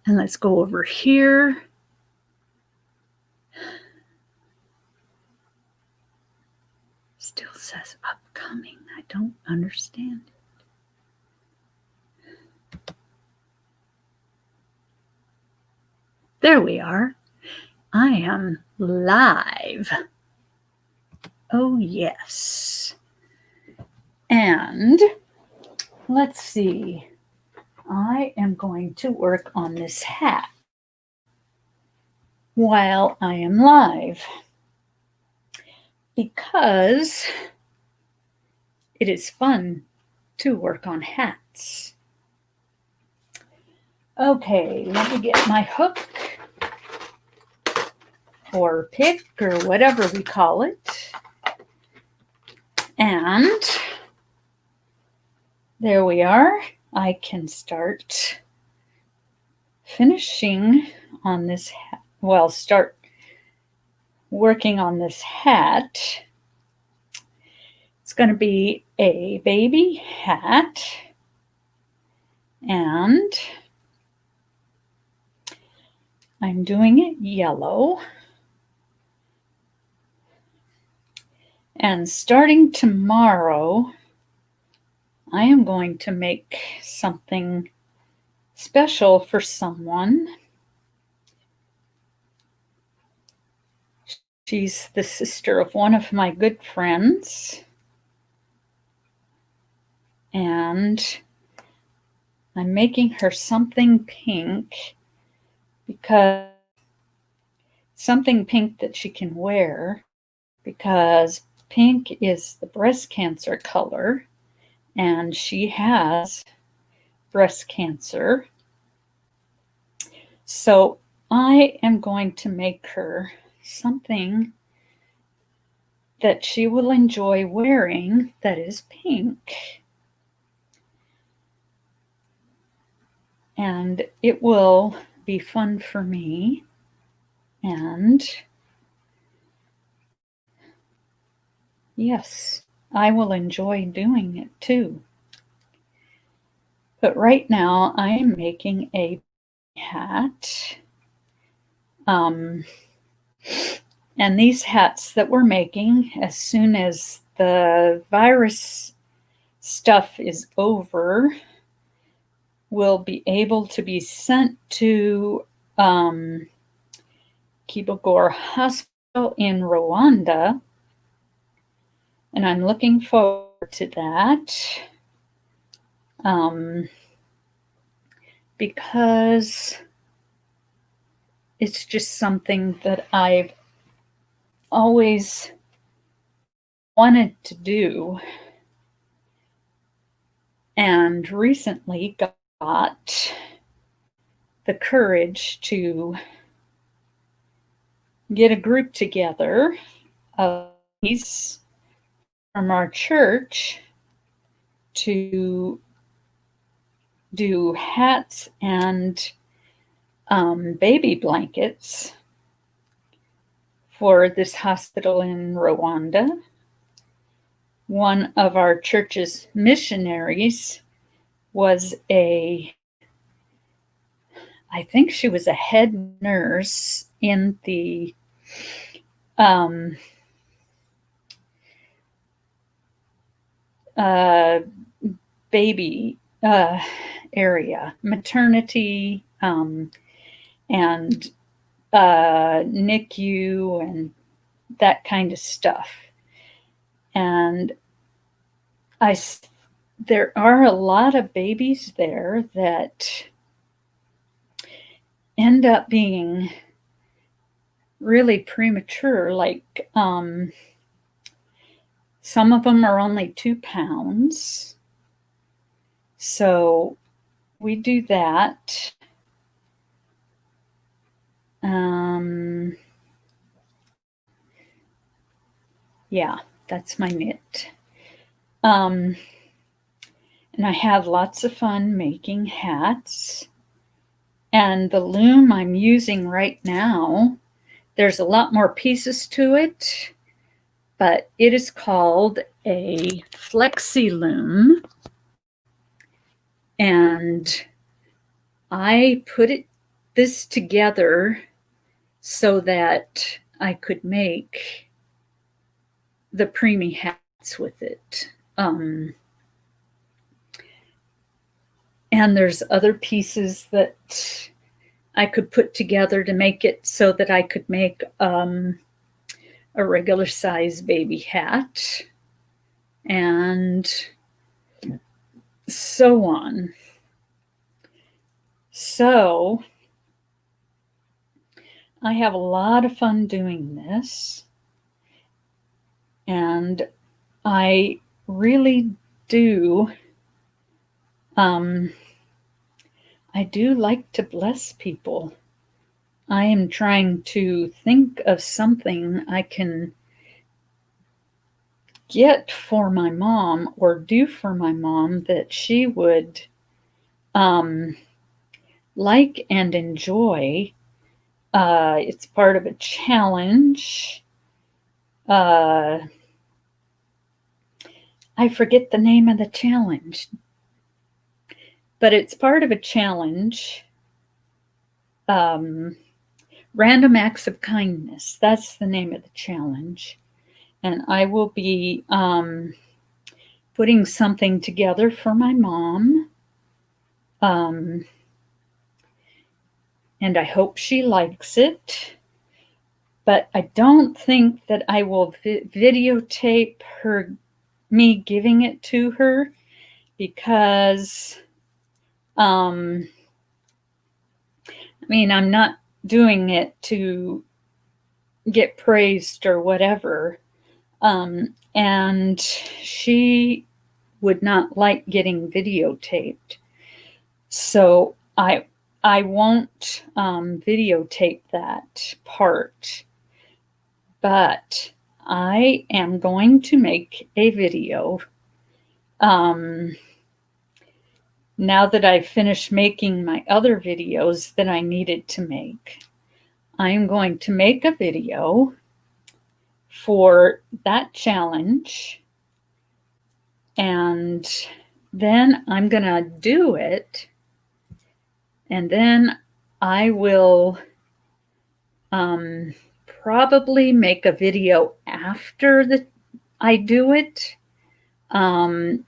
And let's go over here. Still says upcoming. I don't understand it. There we are. I am live. Oh, yes. And let's see. I am going to work on this hat while I am live because it is fun to work on hats. Okay, let me get my hook or pick or whatever we call it. And there we are. I can start finishing on this hat. Well, start working on this hat. It's going to be a baby hat. And I'm doing it yellow. And starting tomorrow, I am going to make something special for someone. She's the sister of one of my good friends. And I'm making her something pink because something pink that she can wear because pink is the breast cancer color and she has breast cancer. So I am going to make her something that she will enjoy wearing that is pink. And it will be fun for me. And yes, I will enjoy doing it too. But right now I am making a hat. And these hats that we're making, as soon as the virus stuff is over, will be able to be sent to Kibogora Hospital in Rwanda. And I'm looking forward to that because it's just something that I've always wanted to do and recently got the courage to get a group together of these from our church to do hats and baby blankets for this hospital in Rwanda. One of our church's missionaries was I think she was a head nurse in the baby area, maternity, and NICU and that kind of stuff. And there are a lot of babies there that end up being really premature, like some of them are only 2 pounds. So we do that. Yeah, that's my knit. And I have lots of fun making hats. And the loom I'm using right now, there's a lot more pieces to it, but it is called a flexi loom. And I put it this together so that I could make the preemie hats with it. And there's other pieces that I could put together to make it so that I could make a regular size baby hat and so on. So I have a lot of fun doing this, and I really do I do like to bless people. I am trying to think of something I can get for my mom or do for my mom that she would like and enjoy. It's part of a challenge. I forget the name of the challenge, but it's part of a challenge. Random Acts of Kindness. That's the name of the challenge. And I will be putting something together for my mom. And I hope she likes it. But I don't think that I will videotape me giving it to her, because I mean, I'm not doing it to get praised or whatever. And she would not like getting videotaped. So I won't videotape that part. But I am going to make a video. Now that I've finished making my other videos that I needed to make, I'm going to make a video for that challenge, and then I'm going to do it, and then I will probably make a video after I do it to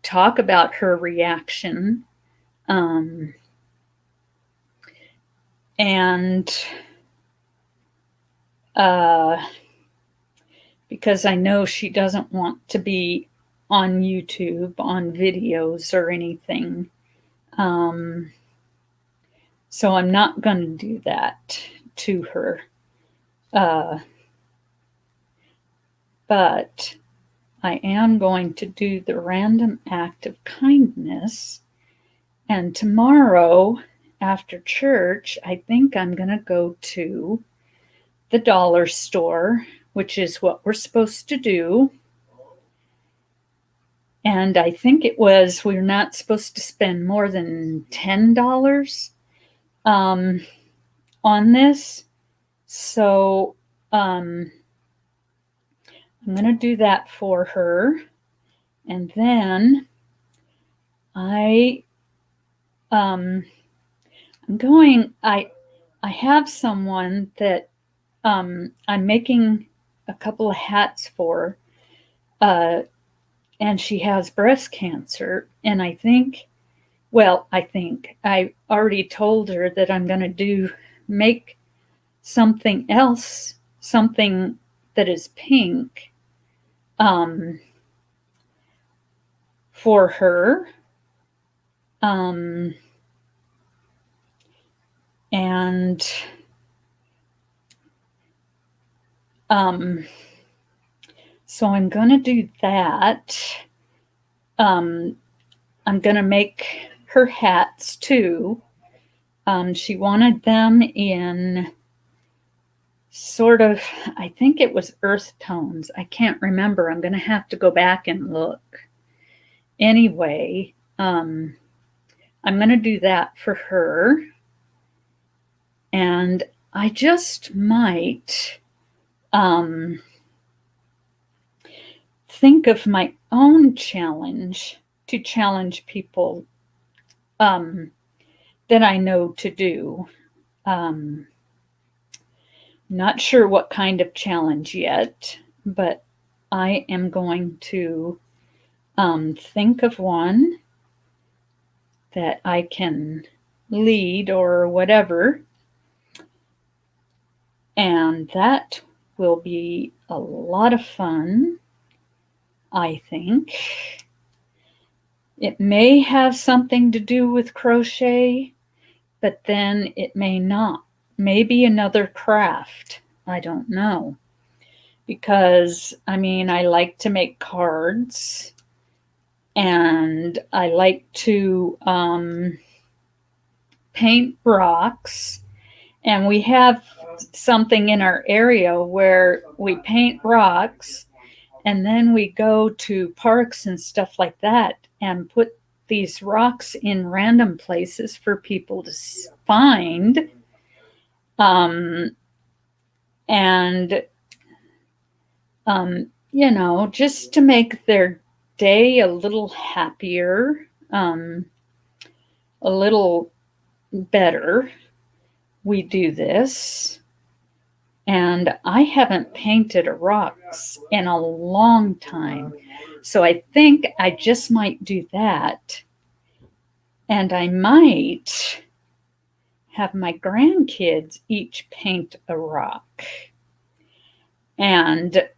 talk about her reaction, and because I know she doesn't want to be on YouTube on videos or anything. So I'm not going to do that to her. But I am going to do the random act of kindness. And tomorrow after church, I think I'm going to go to the dollar store, which is what we're supposed to do. And I think we're not supposed to spend more than $10 on this. So I'm going to do that for her. And then I have someone that I'm making a couple of hats for, and she has breast cancer. And I already told her that I'm going to make something else, something that is pink, for her. And so I'm going to do that. I'm going to make her hats too. She wanted them in sort of, I think it was earth tones. I can't remember. I'm going to have to go back and look. Anyway, I'm going to do that for her. And I just might think of my own challenge to challenge people that I know to do. Not sure what kind of challenge yet, but I am going to think of one that I can lead or whatever. And that will be a lot of fun, I think. It may have something to do with crochet, but then it may not. Maybe another craft. I don't know. Because, I mean, I like to make cards and I like to paint rocks. And we have something in our area where we paint rocks and then we go to parks and stuff like that and put these rocks in random places for people to find. And you know, just to make their day a little happier, a little better, we do this. And I haven't painted rocks in a long time. So I think I just might do that. And I might have my grandkids each paint a rock. And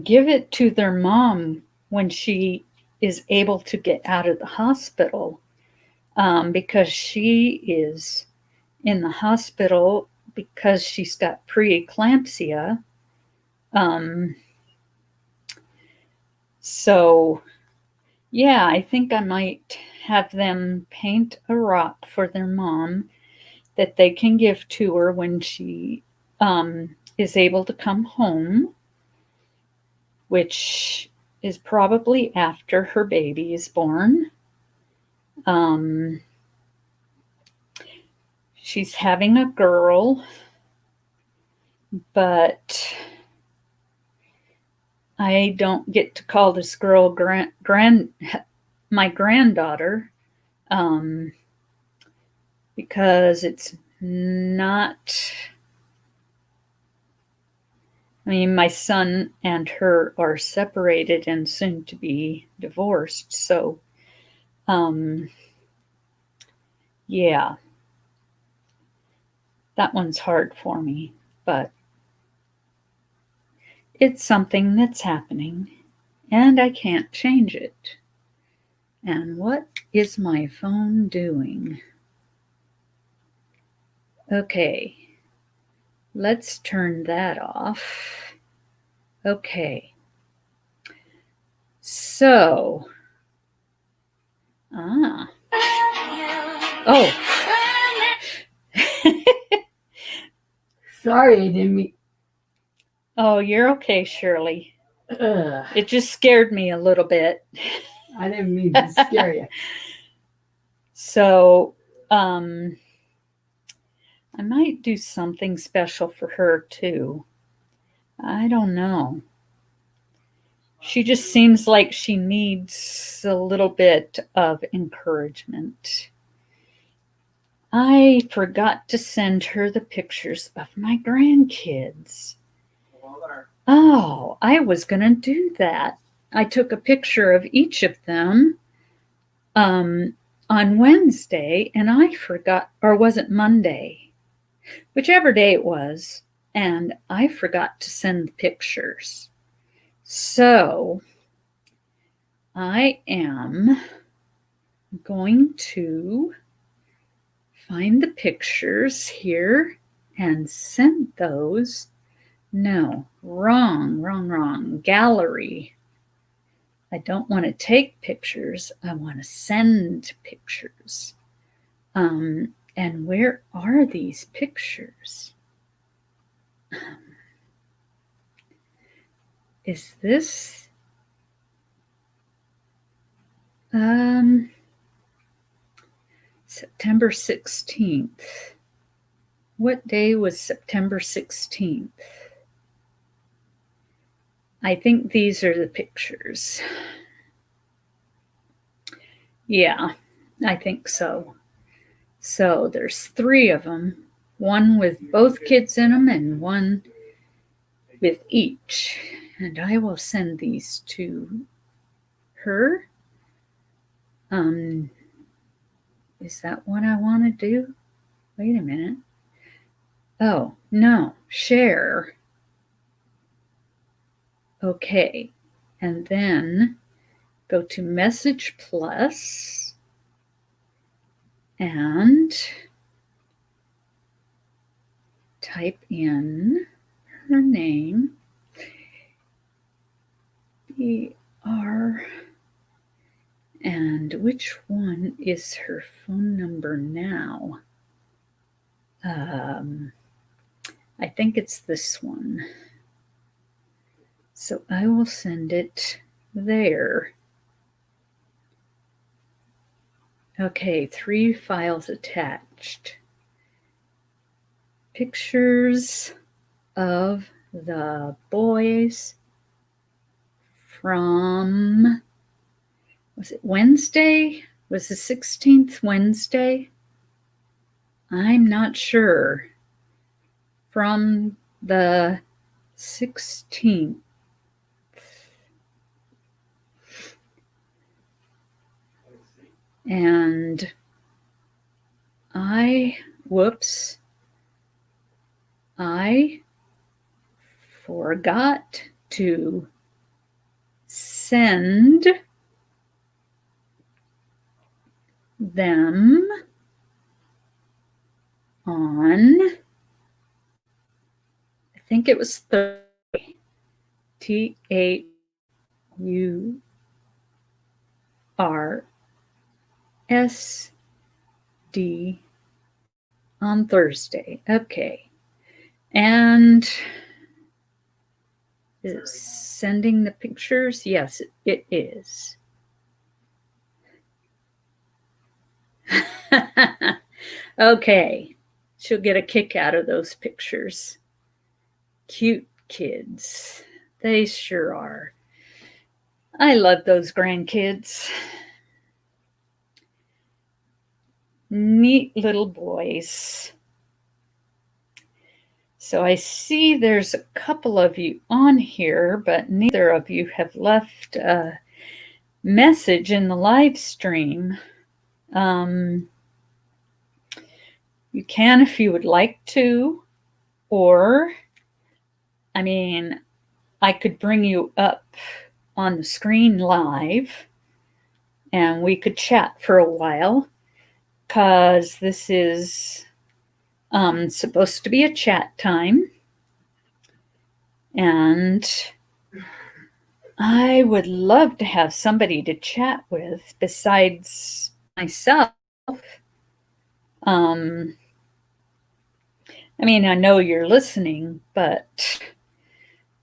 give it to their mom when she is able to get out of the hospital, because she is in the hospital because she's got preeclampsia. So, yeah, I think I might have them paint a rock for their mom that they can give to her when she is able to come home, which is probably after her baby is born. She's having a girl, but I don't get to call this girl my granddaughter, because it's not. I mean, my son and her are separated and soon to be divorced. So, yeah, that one's hard for me, but it's something that's happening and I can't change it. And what is my phone doing? Okay, let's turn that off. Okay. So, oh. Sorry, I didn't mean. Oh, you're okay, Shirley. It just scared me a little bit. I didn't mean to scare you. So, I might do something special for her too. I don't know. She just seems like she needs a little bit of encouragement. I forgot to send her the pictures of my grandkids. Oh, I was going to do that. I took a picture of each of them on Wednesday, and I forgot, or was it Monday? Whichever day it was, and I forgot to send the pictures. So I am going to find the pictures here and send those. No, wrong. Gallery. I don't want to take pictures. I want to send pictures. And where are these pictures? Is this? September 16th. What day was September 16th? I think these are the pictures. Yeah, I think so. So there's 3 of them, one with both kids in them and one with each. And I will send these to her. Is that what I want to do? Wait a minute. Oh, no, share. Okay. And then go to Message Plus and type in her name, BR, and which one is her phone number now? I think it's this one. So I will send it there. Okay, 3 files attached. Pictures of the boys from, was it Wednesday? Was the 16th Wednesday? I'm not sure. From the 16th. And I forgot to send them on, I think it was Thursday, THURSD, on Thursday. Okay. And is it sending the pictures? Yes, it is. Okay. She'll get a kick out of those pictures. Cute kids. They sure are. I love those grandkids. Neat little boys. So I see there's a couple of you on here, but neither of you have left a message in the live stream. You can if you would like to, or, I mean, I could bring you up on the screen live and we could chat for a while, because this is supposed to be a chat time. And I would love to have somebody to chat with besides myself. I mean, I know you're listening, but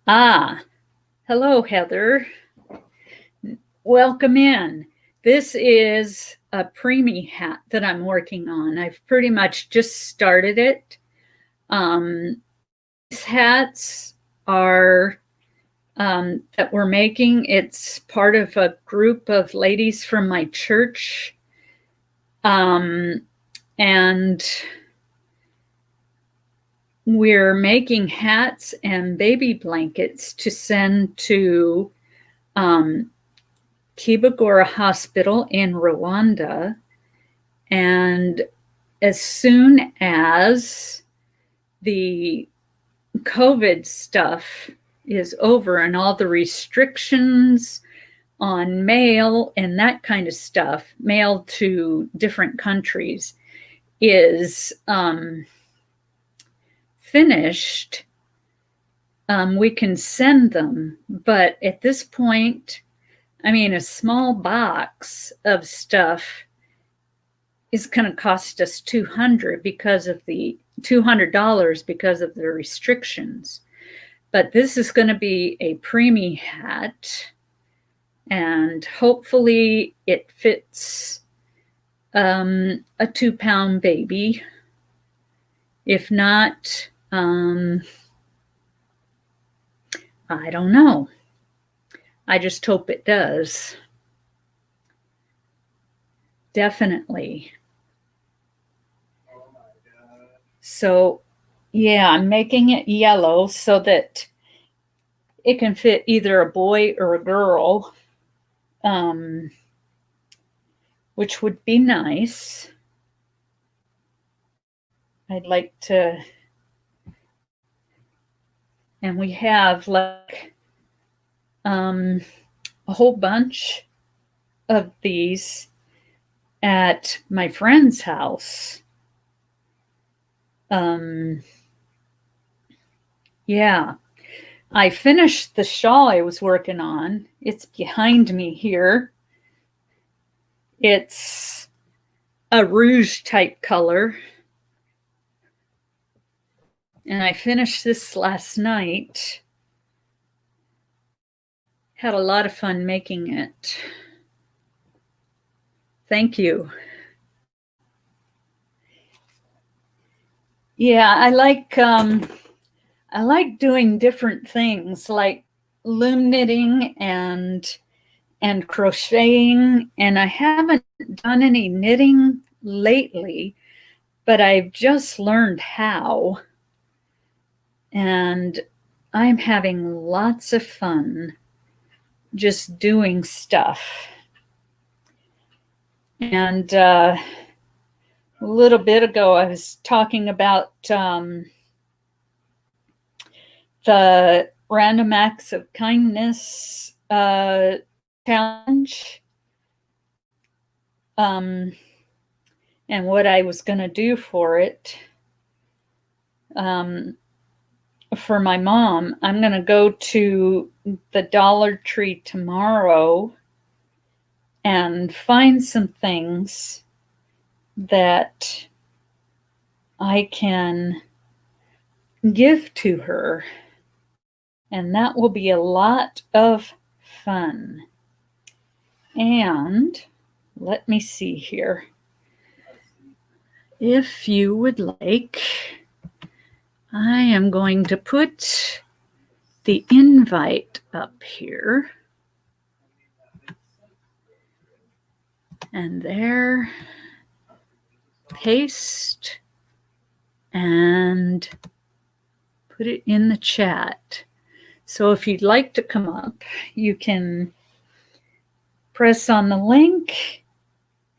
hello, Heather. Welcome in. This is a preemie hat that I'm working on. I've pretty much just started it. These hats are that we're making. It's part of a group of ladies from my church. And we're making hats and baby blankets to send to Kibagora Hospital in Rwanda. And as soon as the COVID stuff is over and all the restrictions on mail and that kind of stuff, mail to different countries, is finished, we can send them. But at this point, I mean, a small box of stuff is going to cost us $200 because of the restrictions. But this is going to be a preemie hat, and hopefully it fits a 2-pound baby. If not, I don't know. I just hope it does. definitely. So, yeah, I'm making it yellow so that it can fit either a boy or a girl, which would be nice. I'd like to, and we have like a whole bunch of these at my friend's house. Yeah, I finished the shawl I was working on. It's behind me here. It's a rouge type color. And I finished this last night. Had a lot of fun making it. Thank you. Yeah, I like doing different things like loom knitting and crocheting, and I haven't done any knitting lately, but I've just learned how, and I'm having lots of fun just doing stuff. And a little bit ago, I was talking about the Random Acts of Kindness challenge, and what I was going to do for it. For my mom, I'm going to go to the Dollar Tree tomorrow and find some things that I can give to her. And that will be a lot of fun. And let me see here. If you would like, I am going to put the invite up here. And there, paste, and put it in the chat. So if you'd like to come up, you can press on the link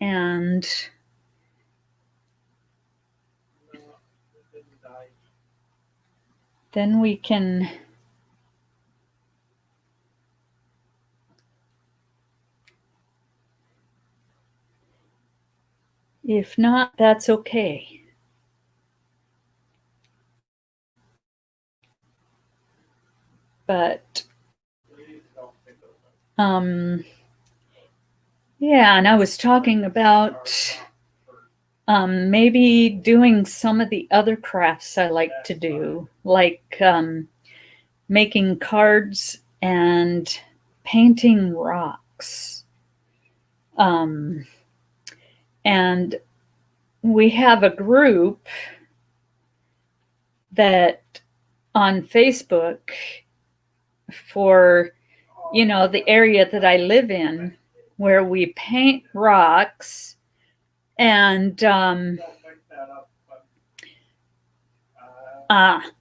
and then we can if not, that's okay. But yeah, and I was talking about maybe doing some of the other crafts I like to do, like making cards and painting rocks. And we have a group that on Facebook for, you know, the area that I live in, where we paint rocks and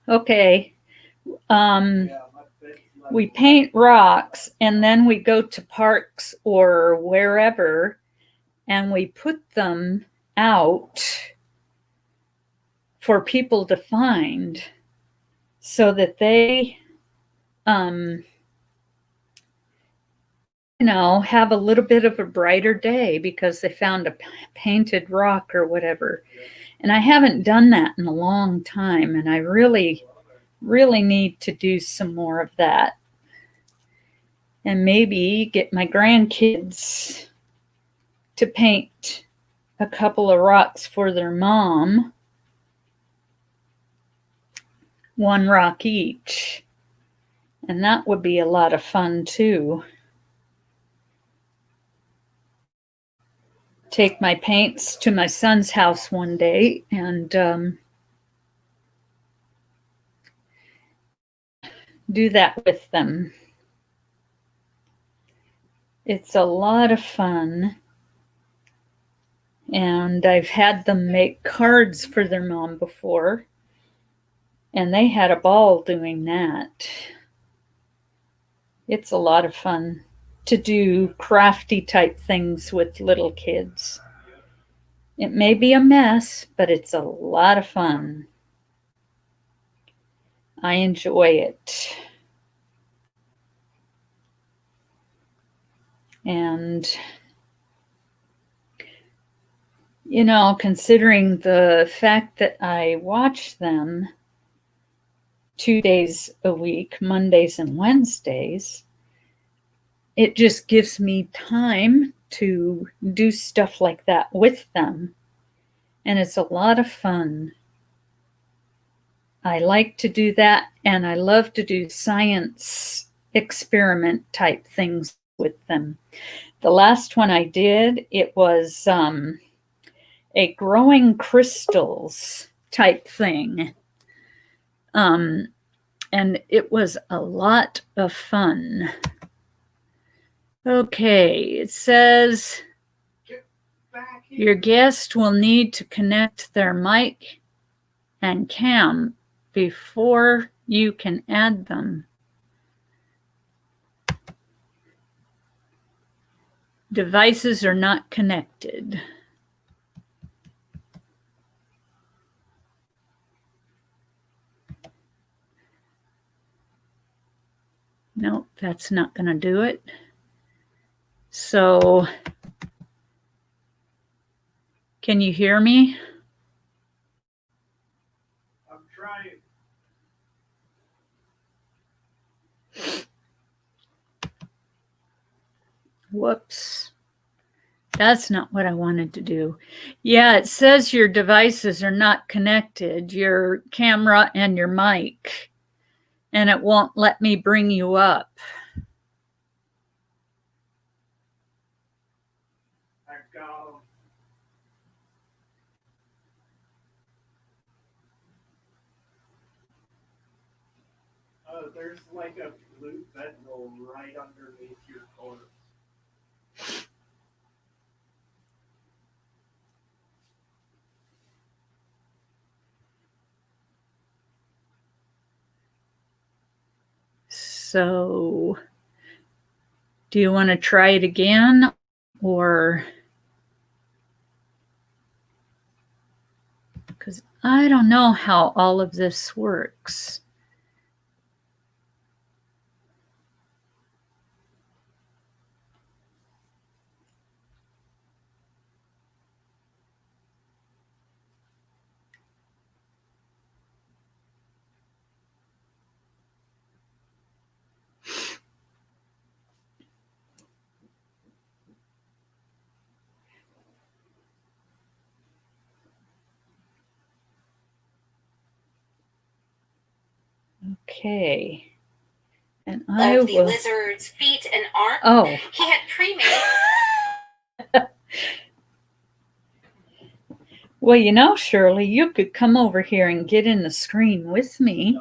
okay. We paint rocks and then we go to parks or wherever and we put them out for people to find so that they you know, have a little bit of a brighter day because they found a painted rock or whatever. And I haven't done that in a long time, and I really need to do some more of that. And maybe get my grandkids to paint a couple of rocks for their mom, one rock each. And that would be a lot of fun too. Take my paints to my son's house one day and do that with them. It's a lot of fun. And I've had them make cards for their mom before, and they had a ball doing that. It's a lot of fun to do crafty type things with little kids. It may be a mess, but it's a lot of fun. I enjoy it. And, you know, considering the fact that I watch them 2 days a week, Mondays and Wednesdays, it just gives me time to do stuff like that with them. And it's a lot of fun. I like to do that, and I love to do science experiment type things with them. The last one I did, it was a growing crystals type thing. And it was a lot of fun. Okay, it says your guest will need to connect their mic and cam before you can add them. Devices are not connected. Nope, that's not going to do it. So, can you hear me? I'm trying. Whoops. That's not what I wanted to do. Yeah, it says your devices are not connected, your camera and your mic, and it won't let me bring you up. I've got there's like a blue fentanyl right underneath your corpse. So, do you want to try it again, or? Because I don't know how all of this works. Okay. And I of the will. lizard's feet and arms. Oh. He had pre-made. Well, you know, Shirley, you could come over here and get in the screen with me.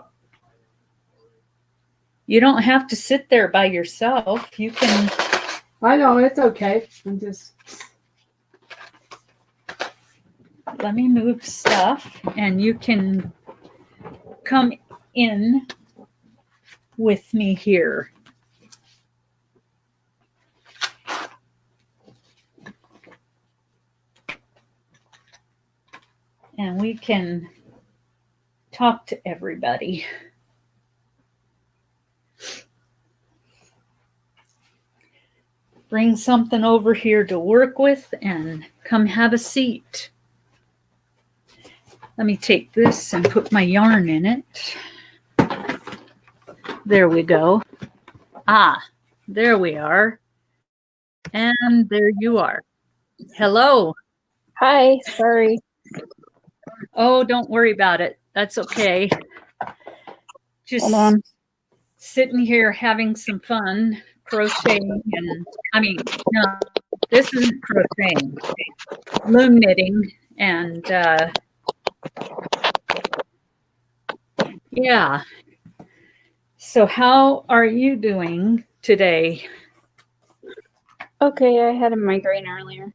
You don't have to sit there by yourself. You can. I know, it's okay. I'm just. Let me move stuff, and you can come in with me here. And we can talk to everybody. Bring something over here to work with and come have a seat. Let me take this and put my yarn in it. There we go. Ah, there we are. And there you are. Hello. Hi, sorry. Oh, don't worry about it. That's okay. Just Hold on. sitting here having some fun crocheting and no, this isn't crocheting. Loom knitting and yeah. So how are you doing today? Okay, I had a migraine earlier.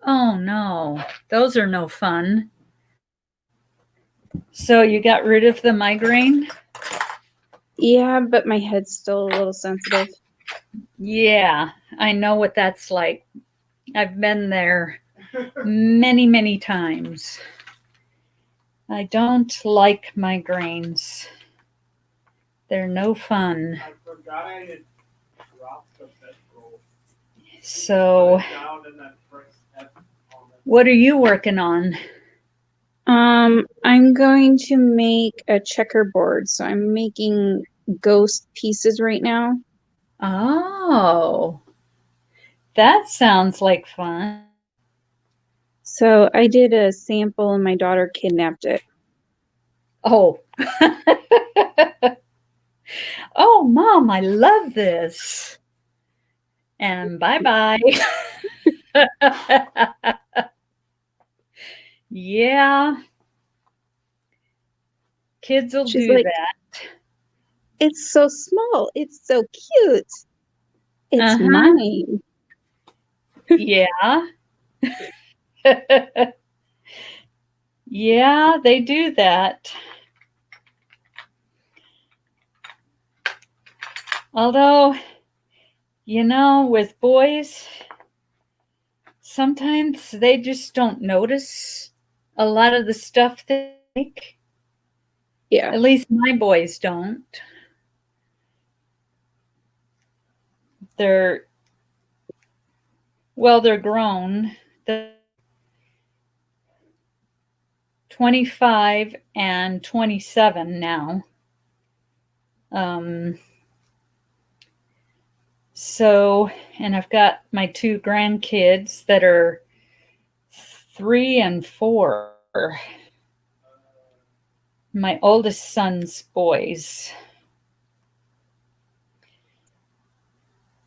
Oh no, those are no fun. So you got rid of the migraine? Yeah, but my head's still a little sensitive. Yeah, I know what that's like. I've been there many, many times. I don't like migraines. They're no fun. I forgot I had dropped the bedroll. So, Down in that first step on it. what are you working on? I'm going to make a checkerboard, so I'm making ghost pieces right now. Oh, that sounds like fun. So I did a sample and my daughter kidnapped it. Oh. Oh, Mom, I love this. And bye-bye. Yeah, kids will She's do like, that. it's so small. It's so cute. It's Uh-huh. mine. Yeah. Yeah, they do that. Although, with boys, sometimes they just don't notice a lot of the stuff they make. Yeah. At least my boys don't. They're grown. They're 25 and 27 now. And I've got my two grandkids that are 3 and 4. My oldest son's boys.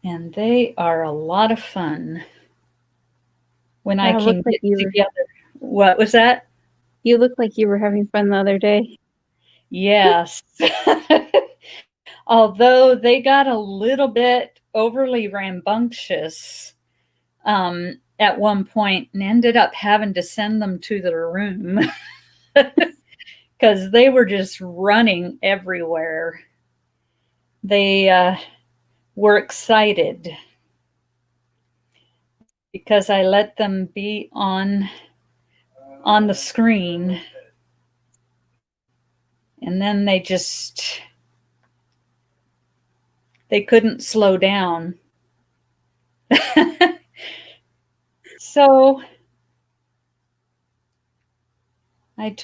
And they are a lot of fun when I Wow, can looked like get you were together. What was that? you looked like you were having fun the other day. Yes. Although they got a little bit overly rambunctious at one point and ended up having to send them to their room because they were just running everywhere. They were excited because I let them be on the screen, and then they couldn't slow down. So I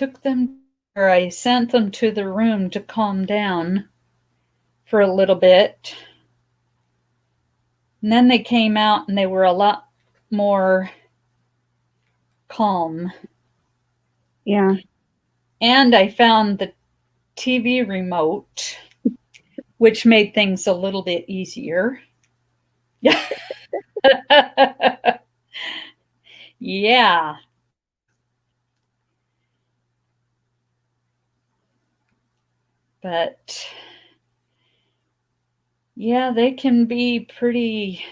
sent them to the room to calm down for a little bit. And then they came out and they were a lot more calm. Yeah. And I found the TV remote, which made things a little bit easier. Yeah. But yeah, they can be pretty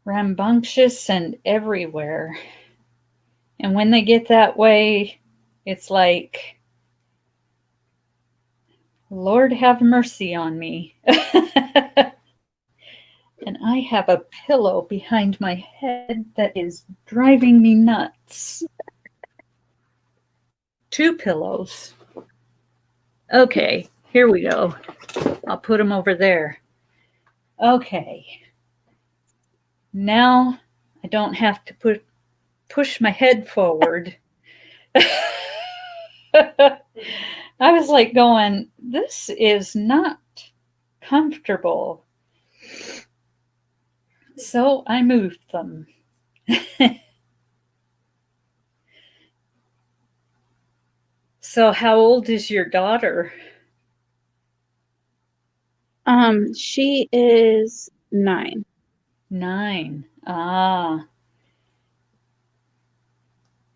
rambunctious and everywhere. And when they get that way, it's like, Lord have mercy on me. And I have a pillow behind my head that is driving me nuts. 2 pillows. Okay, here we go. I'll put them over there. Okay. Now I don't have to push my head forward. I was like going, this is not comfortable. So I moved them. So how old is your daughter? She is 9. 9. Ah.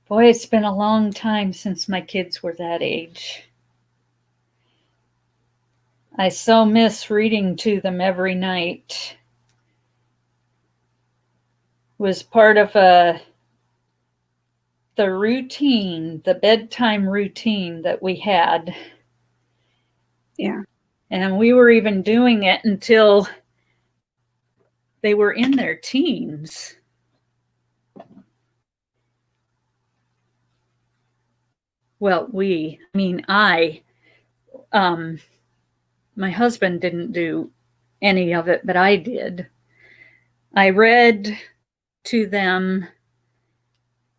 Boy, it's been a long time since my kids were that age. I so miss reading to them every night. was part of the routine, the bedtime routine that we had. Yeah. And we were even doing it until they were in their teens. Well, my husband didn't do any of it, but I did. I read to them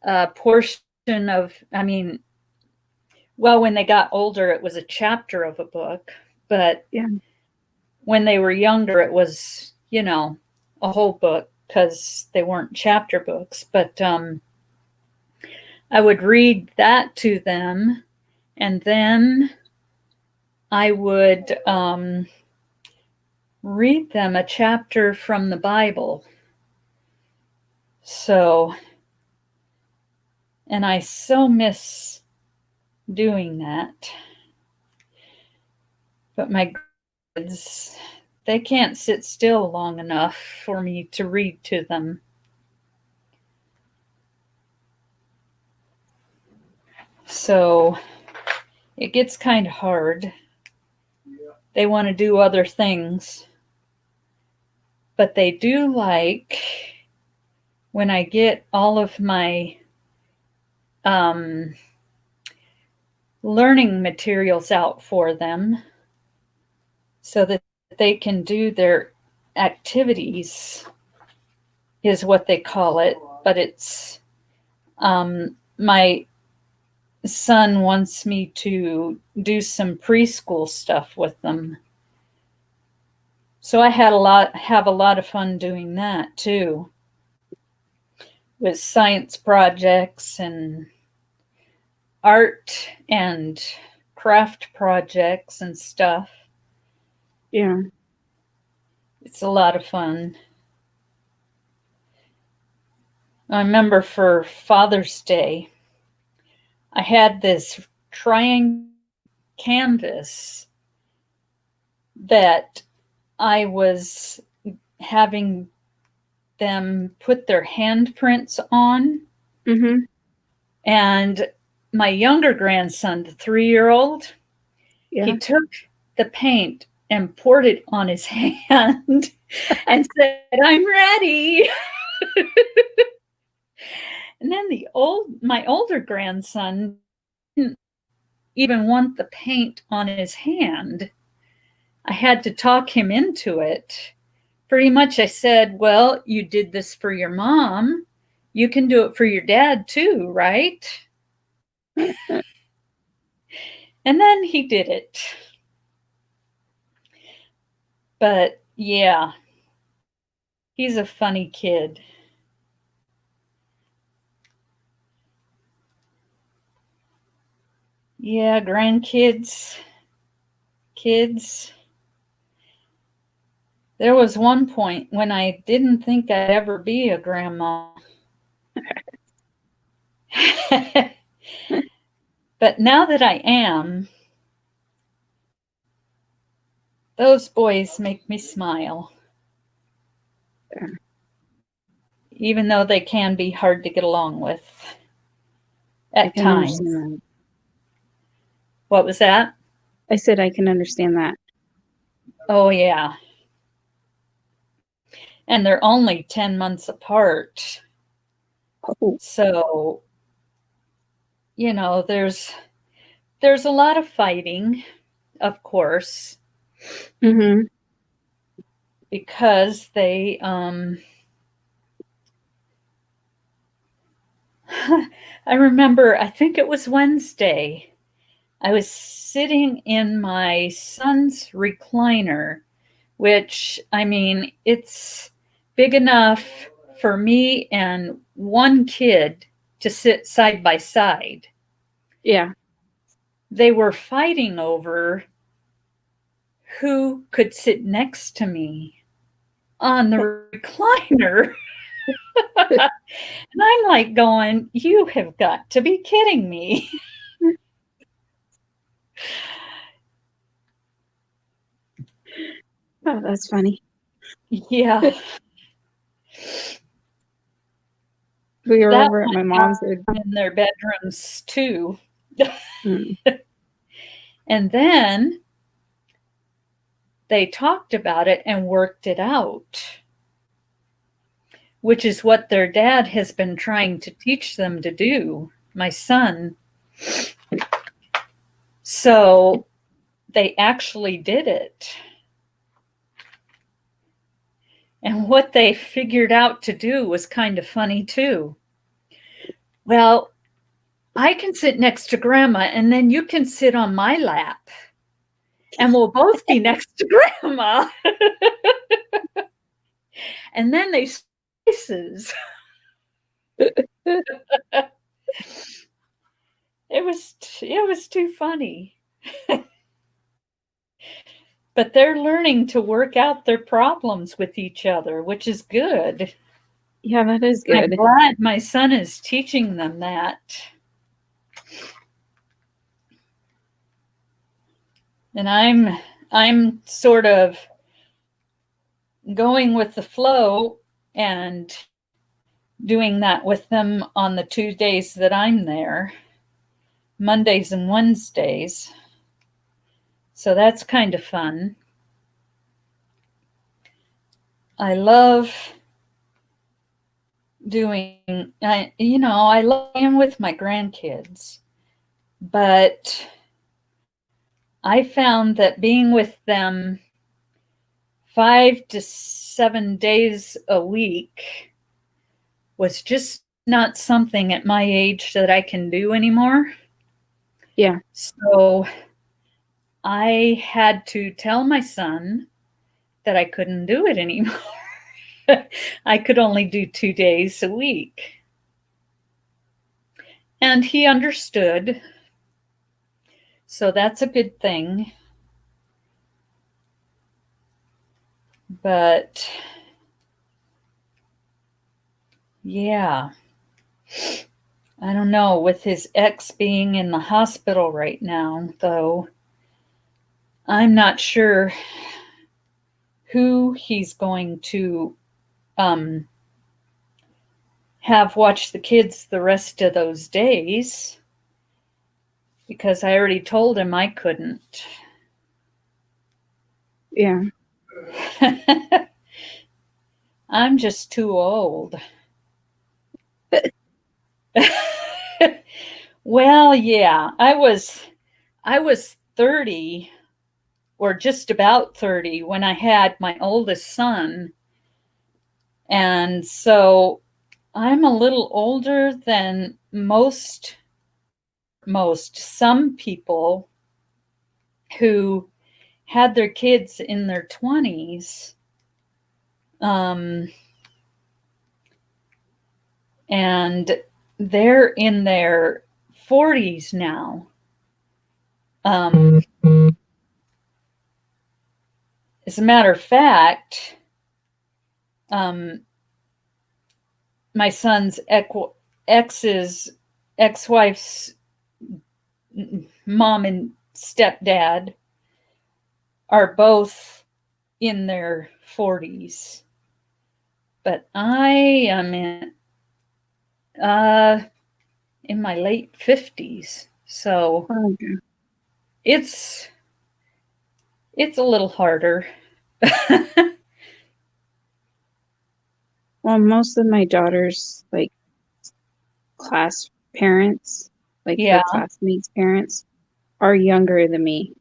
a portion of, when they got older, it was a chapter of a book, but Yeah. when they were younger, it was, a whole book because they weren't chapter books. But I would read that to them, and then I would read them a chapter from the Bible. So, and I so miss doing that. But my kids, they can't sit still long enough for me to read to them. So it gets kind of hard. Yeah. They want to do other things. But they do like when I get all of my learning materials out for them so that they can do their activities, is what they call it. But it's my son wants me to do some preschool stuff with them. So I have a lot of fun doing that too, with science projects and art and craft projects and stuff. Yeah. It's a lot of fun. I remember for Father's Day, I had this triangle canvas that I was having them put their handprints on. Mm-hmm. And my younger grandson, the 3-year-old, Yeah. he took the paint and poured it on his hand and said, "I'm ready." And then my older grandson didn't even want the paint on his hand. I had to talk him into it. Pretty much I said, "Well, you did this for your mom. You can do it for your dad too, right?" And then he did it. But yeah, he's a funny kid. Yeah, grandkids, kids. There was one point when I didn't think I'd ever be a grandma. But now that I am, those boys make me smile. Yeah. Even though they can be hard to get along with I at can times. understand that. What was that? I said I can understand that. Oh, yeah. And they're only 10 months apart. Oh. So, there's a lot of fighting, of course, Mm-hmm. because they I remember, I think it was Wednesday, I was sitting in my son's recliner, which, it's big enough for me and one kid to sit side by side. Yeah. They were fighting over who could sit next to me on the recliner. And I'm like going, "You have got to be kidding me." Oh, that's funny. Yeah. We were That over at my mom's. in their bedrooms too. Mm. And then they talked about it and worked it out, which is what their dad has been trying to teach them to do, my son. So they actually did it. And what they figured out to do was kind of funny too. Well, I can sit next to grandma and then you can sit on my lap and we'll both be next to grandma. And then they spaces. It was too funny. But they're learning to work out their problems with each other, which is good. Yeah, that is I'm good. glad my son is teaching them that. And I'm sort of going with the flow and doing that with them on the 2 days that I'm there, Mondays and Wednesdays. So that's kind of fun. I love doing, I love being with my grandkids, but I found that being with them 5 to 7 days a week was just not something at my age that I can do anymore. Yeah. So I had to tell my son that I couldn't do it anymore. I could only do 2 days a week. And he understood. So that's a good thing. But yeah, I don't know, with his ex being in the hospital right now, though, I'm not sure who he's going to have watch the kids the rest of those days, because I already told him I couldn't. Yeah. I'm just too old. Well, yeah, I was 30 or just about 30 when I had my oldest son. And so I'm a little older than some people who had their kids in their 20s. And they're in their 40s now. As a matter of fact, my son's ex-wife's mom and stepdad are both in their 40s. But I am in my late 50s. So Okay. it's a little harder. Well, most of my daughter's like class parents, like Yeah. her classmates' parents, are younger than me.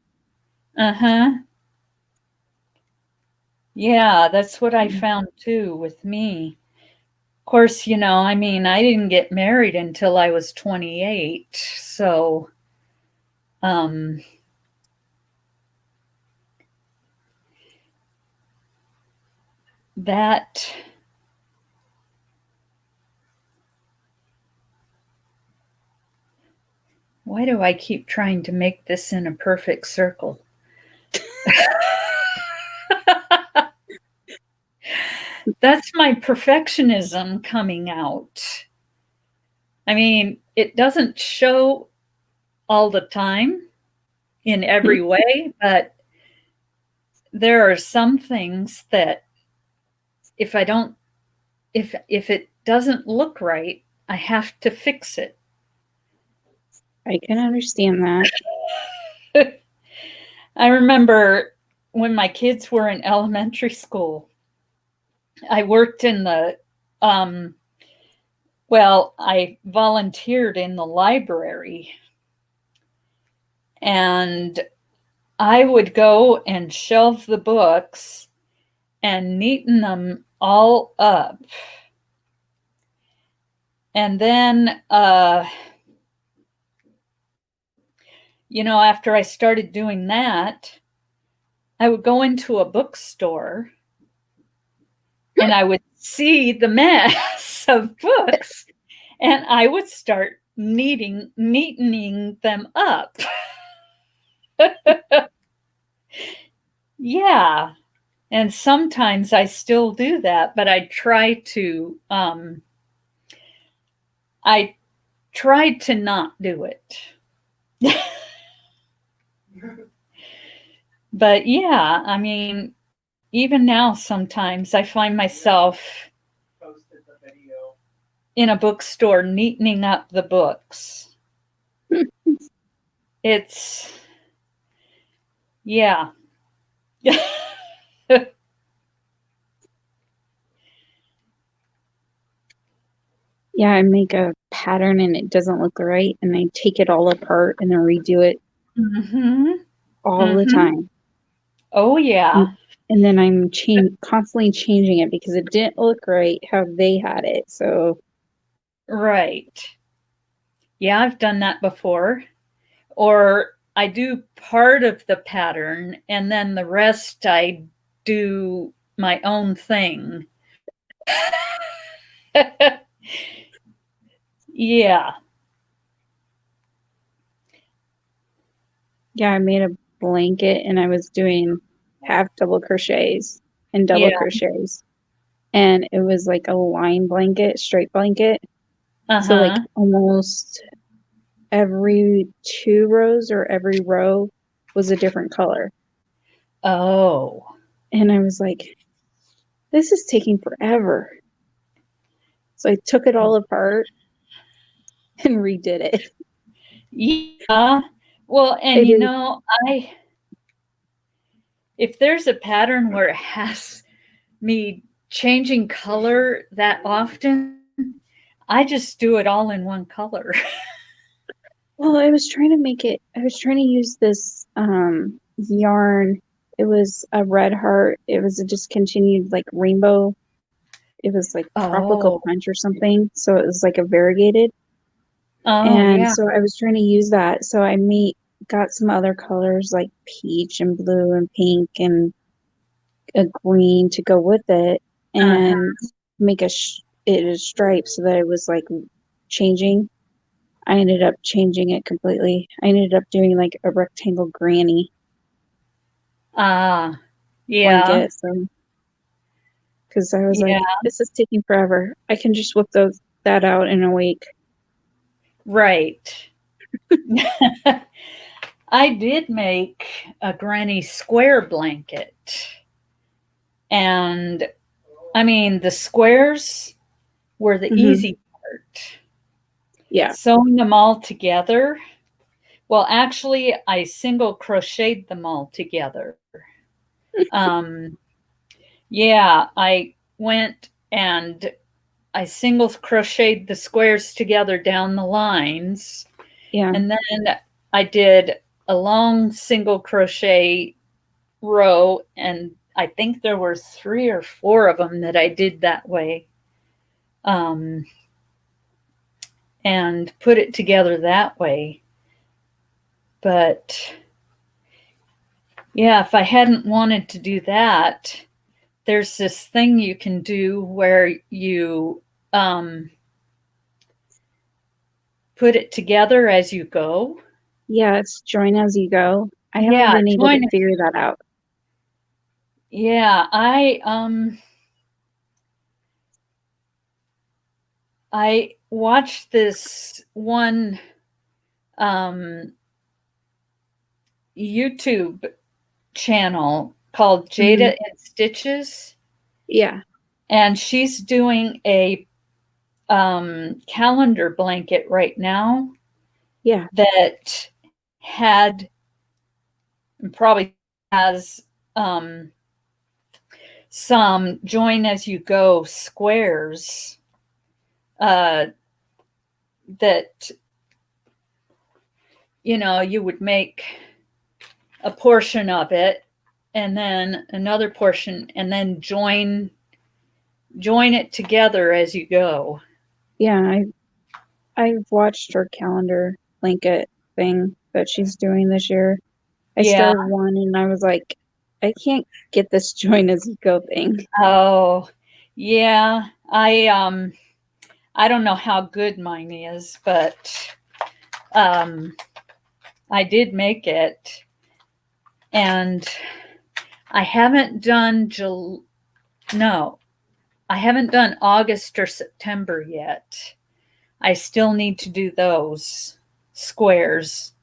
Uh-huh. Yeah, that's what I found too with me. Of course, I didn't get married until I was 28. So, that why do I keep trying to make this in a perfect circle? That's my perfectionism coming out. It doesn't show all the time in every way, but there are some things that if it doesn't look right, I have to fix it. I can understand that. I remember when my kids were in elementary school, I worked in the, I volunteered in the library, and I would go and shelve the books and neaten them all up. And then, after I started doing that, I would go into a bookstore and I would see the mess of books and I would start neatening them up. Yeah. And sometimes I still do that, but I tried to not do it. But yeah, I mean, even now, sometimes I find myself Posted the video. in a bookstore neatening up the books. It's, yeah. Yeah, I make a pattern and it doesn't look right, and I take it all apart and then redo it Mm-hmm. all the Mhm. time. Oh, yeah. And then I'm constantly changing it because it didn't look right how they had it. So, Right. Yeah, I've done that before. Or I do part of the pattern and then the rest I do my own thing. Yeah. yeah, I made a blanket and I was doing half double crochets and double Yeah. crochets. And it was like a line blanket, straight blanket. So, like, Uh-huh. almost every 2 rows or every row was a different color. Oh. And I was like, this is taking forever. So I took it all apart and redid it. Yeah. Well, and It is, if there's a pattern where it has me changing color that often, I just do it all in one color. well, I was trying to use this yarn. It was a red heart. It was a discontinued like rainbow. It was like tropical Oh. punch or something. So it was like a variegated. Oh, And yeah. so I was trying to use that. So I got some other colors like peach and blue and pink and a green to go with it and make it a stripe so that it was like changing. I ended up changing it completely. I ended up doing like a rectangle granny Ah, yeah. blanket. So, because I was like, Yeah. this is taking forever. I can just whip that out in a week. Right. I did make a granny square blanket. And I mean, the squares were the Mhm. easy part. Yeah. Sewing them all together. Well, actually, I single crocheted them all together. Yeah, I went and I single crocheted the squares together down the lines. Yeah. And then I did a long single crochet row, and I think there were 3 or 4 of them that I did that way. And put it together that way. But yeah, if I hadn't wanted to do that, there's this thing you can do where you put it together as you go. Yeah, it's join as you go. I haven't Yeah, been able to figure that out. Yeah, I watched this one YouTube channel called Jada and Stitches, Yeah. and she's doing a calendar blanket right now Yeah. that had probably has some join as you go squares that you would make a portion of it and then another portion and then join it together as you go. Yeah, I've watched her calendar blanket thing that she's doing this year. I Yeah. started one and I was like, I can't get this join as you go thing. Oh, yeah. I don't know how good mine is, but I did make it, and I haven't done I haven't done August or September yet. I still need to do those squares,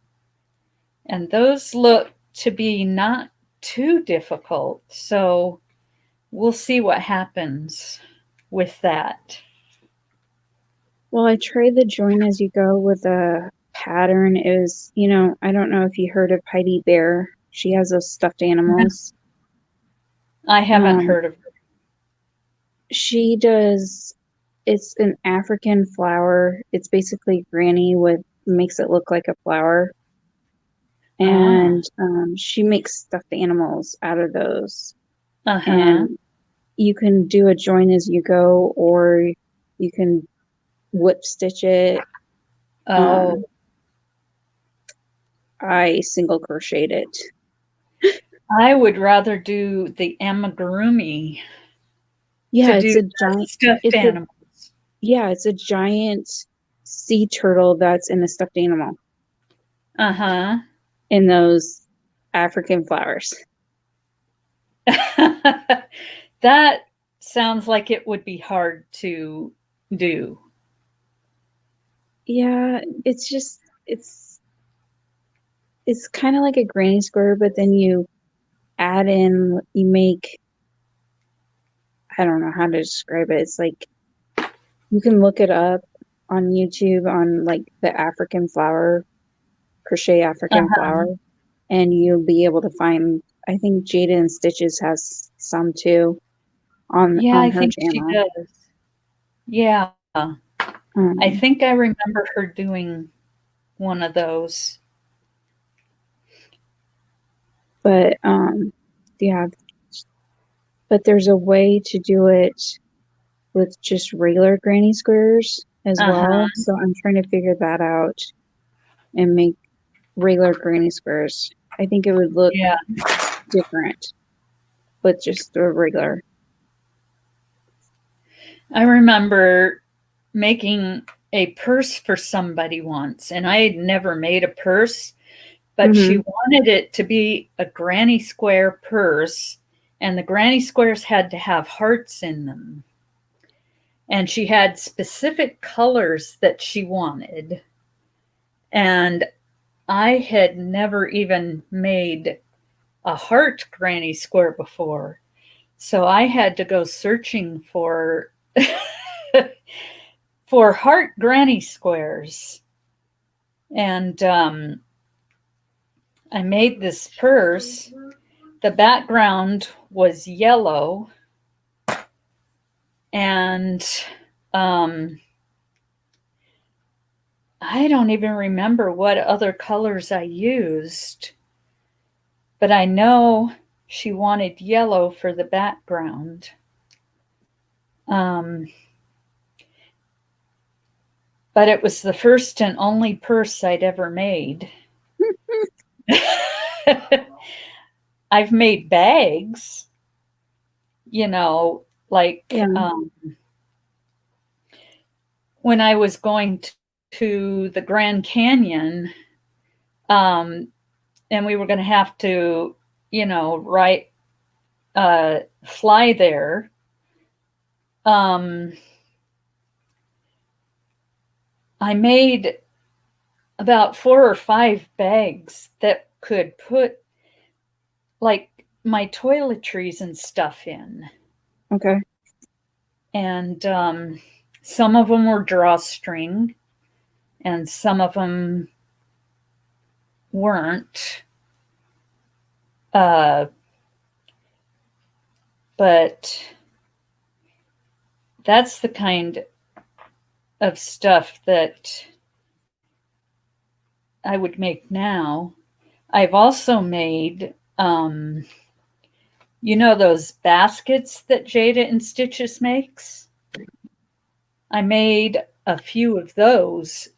and those look to be not too difficult. So we'll see what happens with that. Well, I tried the join as you go with a pattern. It was, I don't know if you heard of Heidi Bear. She has those stuffed animals. I haven't heard of her. She does, it's an African flower. It's basically granny makes it look like a flower. And she makes stuffed animals out of those. And you can do a join as you go, or you can whip stitch it. I single crocheted it. I would rather do the amigurumi. Yeah, it's a giant stuffed animals. It's a giant sea turtle that's in a stuffed animal. In those African flowers. That sounds like it would be hard to do. Yeah, it's kind of like a granny square, but then you make, I don't know how to describe it. It's like, you can look it up on YouTube on like the African flower, crochet African flower, and you'll be able to find, I think Jada and Stitches has some too on her channel. She does. Yeah. I think I remember her doing one of those. But yeah, but there's a way to do it with just regular granny squares as well. So I'm trying to figure that out and make regular granny squares. I think it would look different with just the regular. I remember making a purse for somebody once, and I had never made a purse, but she wanted it to be a granny square purse, and the granny squares had to have hearts in them. And she had specific colors that she wanted. And I had never even made a heart granny square before. So I had to go searching for for heart granny squares. And I made this purse. The background was yellow. And I don't even remember what other colors I used, but I know she wanted yellow for the background. But it was the first and only purse I'd ever made. I've made bags, when I was going to the Grand Canyon, and we were going to have to, fly there. I made about 4 or 5 bags that could put like my toiletries and stuff in. Okay. And Some of them were drawstring, and some of them weren't. But that's the kind of stuff that I would make now. I've also made, those baskets that Jada and Stitches makes? I made a few of those.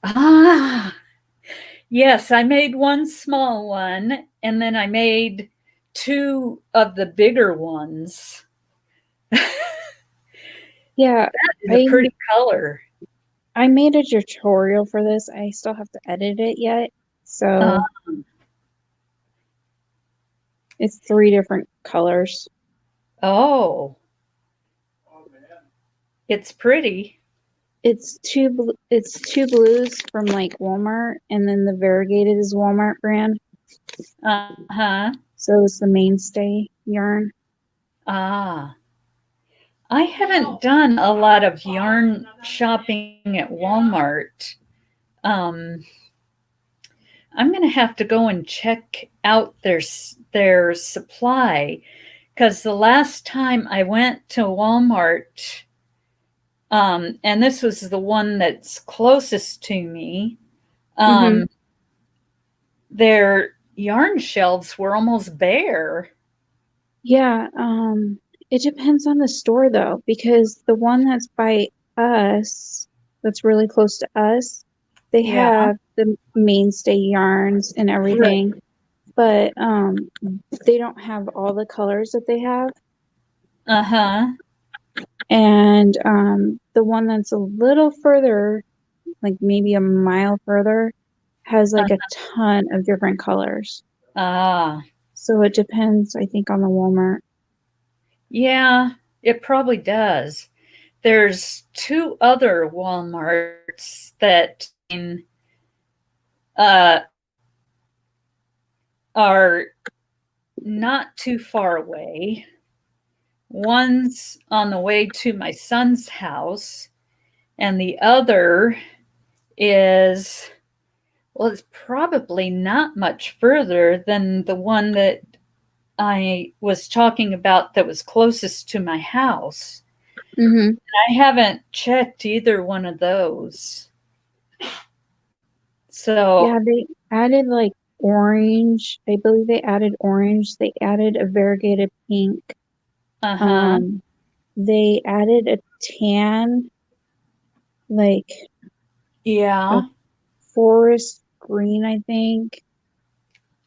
Yes, I made one small one, and then I made 2 of the bigger ones. Yeah, It's a pretty color. I made a tutorial for this. I still have to edit it yet. So it's 3 different colors. Oh, Oh, man. it's pretty. It's two blues from like Walmart, and then the variegated is Walmart brand. Uh-huh. So it's the mainstay yarn. Ah. I haven't done a lot of yarn shopping at Walmart. I'm going to have to go and check out their supply, because the last time I went to Walmart, and this was the one that's closest to me, their yarn shelves were almost bare. Yeah, it depends on the store though, because the one that's by us, that's really close to us, they Yeah. have the mainstay yarns and everything, but they don't have all the colors that they have. Uh-huh. And the one that's a little further, like maybe a mile further, has like a ton of different colors. Ah. So it depends, I think, on the Walmart. Yeah, it probably does. There's 2 other Walmarts that are not too far away. One's on the way to my son's house, and the other is, well, it's probably not much further than the one that I was talking about that was closest to my house. Mm-hmm. I haven't checked either one of those. So Yeah, they added like orange. I believe they added orange. They added a variegated pink. uh-huh. They added a tan, like Yeah. forest green, I think,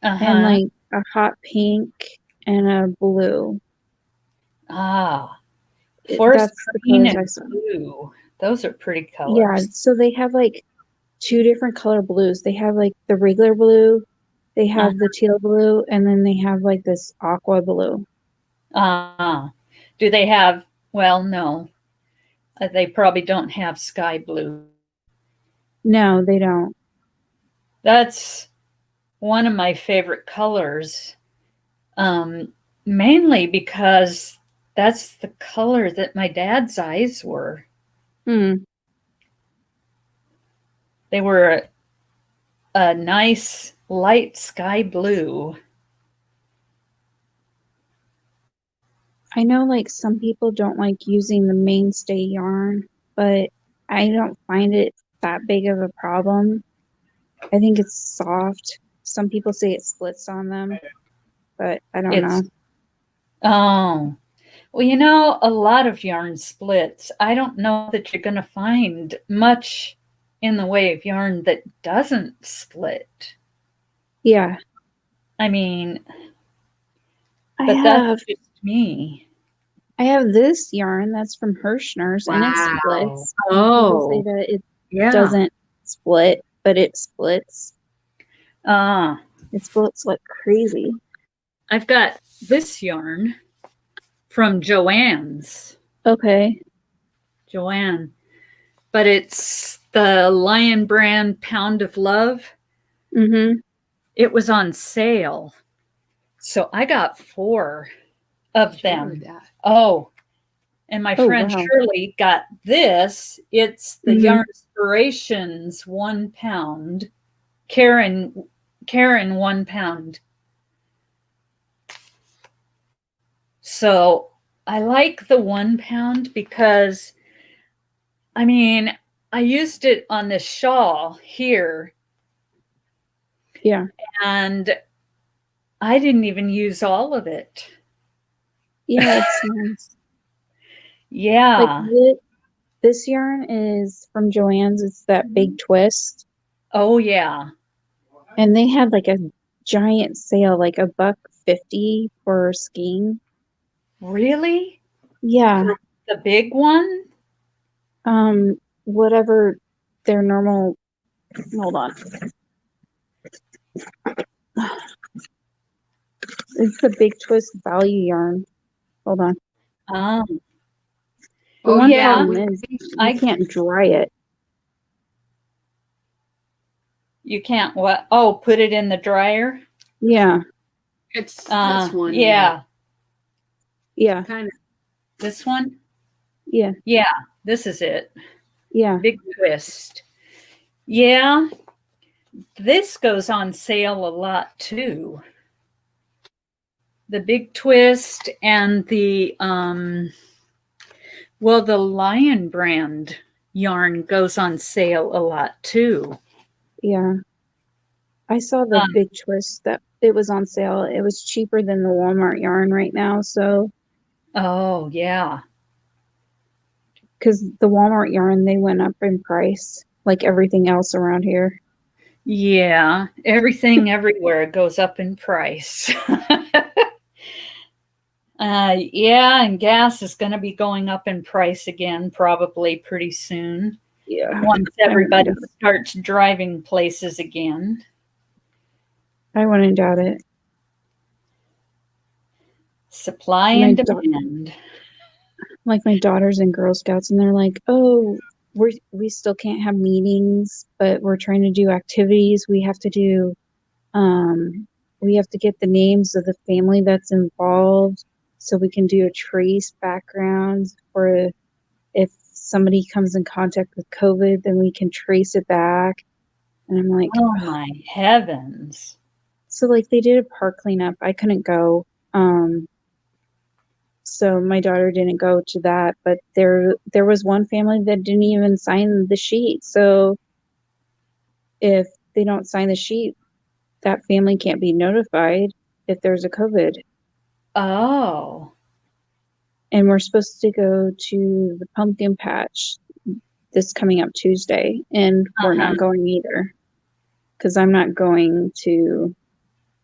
and Uh-huh. like a hot pink and a blue. Ah. Forest That's the green colors I and saw. blue. Those are pretty Yeah, colors. so they have like 2 different color blues. They have like the regular blue, they have the teal blue, and then they have like this aqua blue. Do they have, well, no. They probably don't have sky blue. No, they don't. That's one of my favorite colors. Mainly because that's the color that my dad's eyes were. Hmm. They were a nice light sky blue. I know like some people don't like using the mainstay yarn, but I don't find it that big of a problem. I think it's soft. Some people say it splits on them, but I don't know. Oh, well, a lot of yarn splits. I don't know that you're going to find much in the way of yarn that doesn't split. Yeah. I mean, I but have that's just me. I have this yarn that's from Hirschner's and it splits. Oh, People say that it yeah. doesn't split, but it splits. Ah, It splits like crazy. I've got this yarn from Joann's. Okay. Joanne. But it's the Lion Brand Pound of Love. Mm-hmm. It was on sale. So I got 4 of them. That. Oh, And my Oh, friend wow. Shirley got this. It's the Mhm. Yarn Inspirations 1 pound. Karen 1 pound. So I like the 1 pound because, I mean, I used it on this shawl here Yeah. and I didn't even use all of it. Yeah, it's nice. Like Yeah. this yarn is from Joann's. It's that big twist. Oh, yeah. And they had like a giant sale, like $1.50 for skein. Really? Yeah. For the big one? Whatever their normal, hold on. It's the big twist value yarn. Hold on. Um, The Oh, one yeah. problem is I- you can't dry it. you can't what? Oh, put it in the dryer? Yeah. It's this one. Yeah. Yeah. Kind of. This one? Yeah. Yeah, this is it. Yeah. Big twist. Yeah. This goes on sale a lot too. The big twist and the the Lion brand yarn goes on sale a lot too. Yeah. I saw the Um, big twist that it was on sale. It was cheaper than the Walmart yarn right now. So, Oh, yeah. because the Walmart yarn, they went up in price like everything else around here. Yeah, everything everywhere goes up in price. Yeah, and gas is going to be going up in price again probably pretty soon Yeah. once everybody starts driving places again. I wouldn't doubt it. Supply My and daughter- demand. Like my daughter's in Girl Scouts, and they're like, "Oh, we still can't have meetings, but we're trying to do activities. We have to do, we have to get the names of the family that's involved, so we can do a trace background for if somebody comes in contact with COVID, then we can trace it back." And I'm like, Oh my heavens. so like they did a park cleanup. I couldn't go. So my daughter didn't go to that, but there was one family that didn't even sign the sheet. So if they don't sign the sheet, that family can't be notified if there's a COVID. Oh. And we're supposed to go to the pumpkin patch this coming up Tuesday, and we're not going either. Because I'm not going to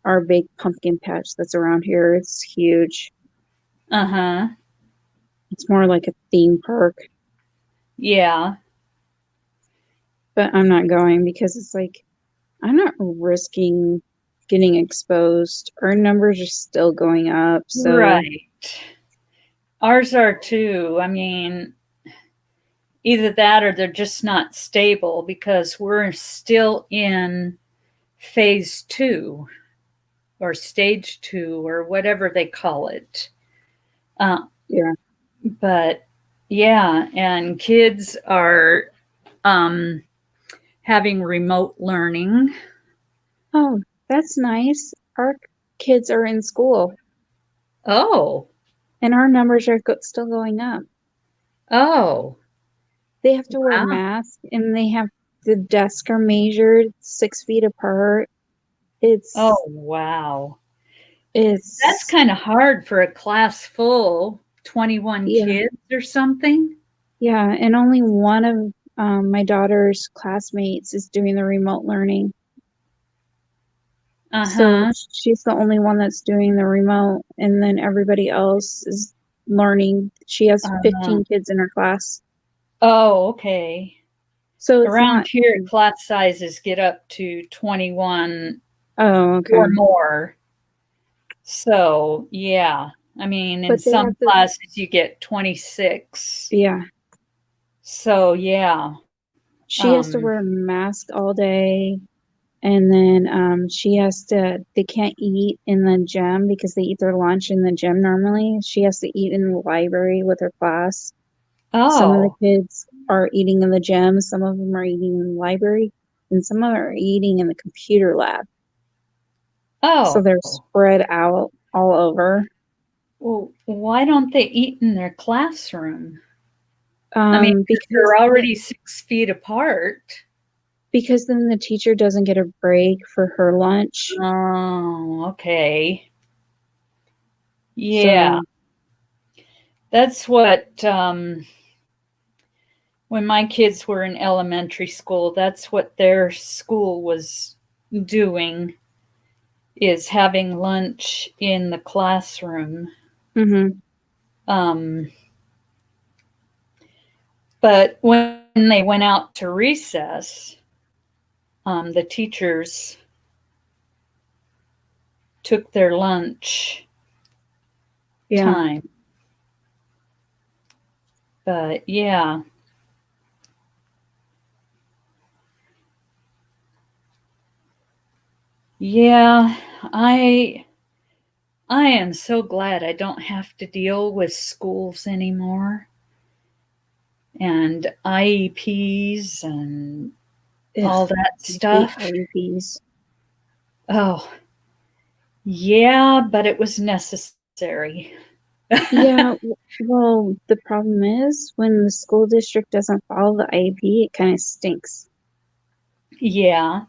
our big pumpkin patch that's around here. It's huge. Uh-huh. It's more like a theme park. Yeah. But I'm not going because it's like I'm not risking getting exposed. Our numbers are still going up. So Right. Ours are too. I mean, either that or they're just not stable because we're still in phase 2 or stage 2 or whatever they call it. Yeah. But yeah, and kids are having remote learning. Oh, that's nice. Our kids are in school Oh, and our numbers are still going up. oh, They have to wear Wow. masks and the desks are measured 6 feet apart. It's wow. it's That's kind of hard for a class full, 21 Yeah. kids or something. yeah, and only one of my daughter's classmates is doing the remote learning. So Uh-huh. she's the only one that's doing the remote, and then everybody else is learning. She has 15 kids in her class. Oh, okay. So it's Around not. here, class sizes get up to 21 Oh, okay. or more. So, yeah. I mean, in But they some have to- classes, you get 26. Yeah. So, yeah. She has to Um, wear a mask all day, And then they can't eat in the gym because they eat their lunch in the gym normally. She has to eat in the library with her class. Some of the Oh, kids are eating in the gym, some of them are eating in the library, and some of them are eating in the computer lab. So oh. they're spread out all over. Well, why don't they eat in their classroom? I mean, 'cause Because they're already 6 feet apart. then the teacher doesn't get a break for her lunch. Oh, okay. Yeah, So that's what, when my kids were in elementary school, that's what their school was doing, is having lunch in the classroom. mhm, Um, but when they went out to recess, the teachers took their lunch yeah. time. But yeah. Yeah, I am so glad I don't have to deal with schools anymore and IEPs and all Ugh, that I hate stuff. IEPs. Oh, yeah, but it was necessary. Yeah, well, the problem is when the school district doesn't follow the IEP, it kind of stinks. Yeah,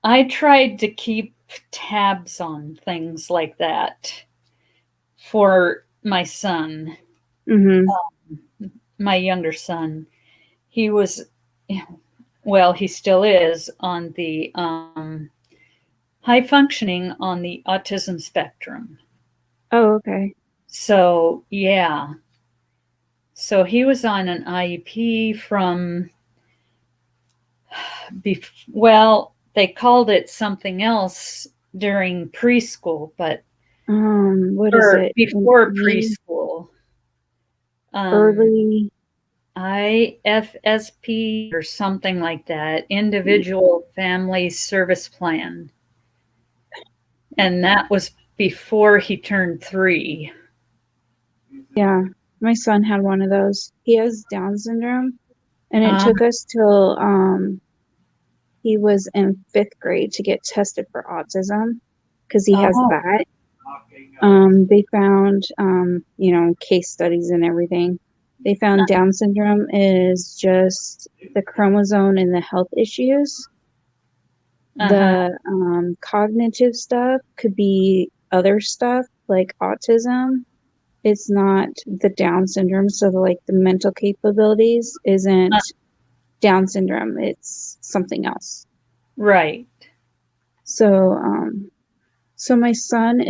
I tried to keep tabs on things like that for my son, Mm-hmm. my younger son. He was, well, he still is on the high functioning on the autism spectrum. Oh, okay. So, yeah. So he was on an IEP from, well, they called it something else during preschool, but What is or it? before preschool. Um, Early. IFSP or something like that, Individual Family Service Plan. And that was before he turned 3. Yeah, my son had one of those. He has Down syndrome, and it Uh, took us till he was in 5th grade to get tested for autism because he has oh, that. Knocking, They found, case studies and everything. They found Down syndrome is just the chromosome and the health issues. uh-huh, The cognitive stuff could be other stuff like autism. It's not the Down syndrome. So, the mental capabilities isn't Down syndrome, it's something else. right. So, so my son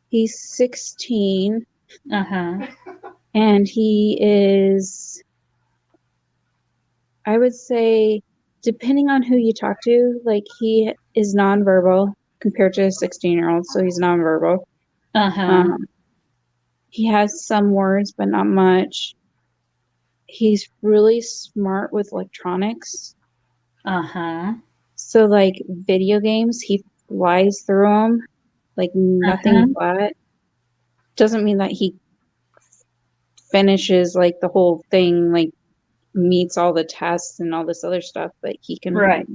he's 16 Uh-huh. and he is, I would say, depending on who you talk to, he is nonverbal compared to a 16-year-old. So he's nonverbal. Uh-huh. Um, he has some words, but not much. He's really smart with electronics. Uh-huh. So, video games, he flies through them like nothing Uh-huh. but. Doesn't mean that he finishes the whole thing, meets all the tests and all this other stuff, but he can Right.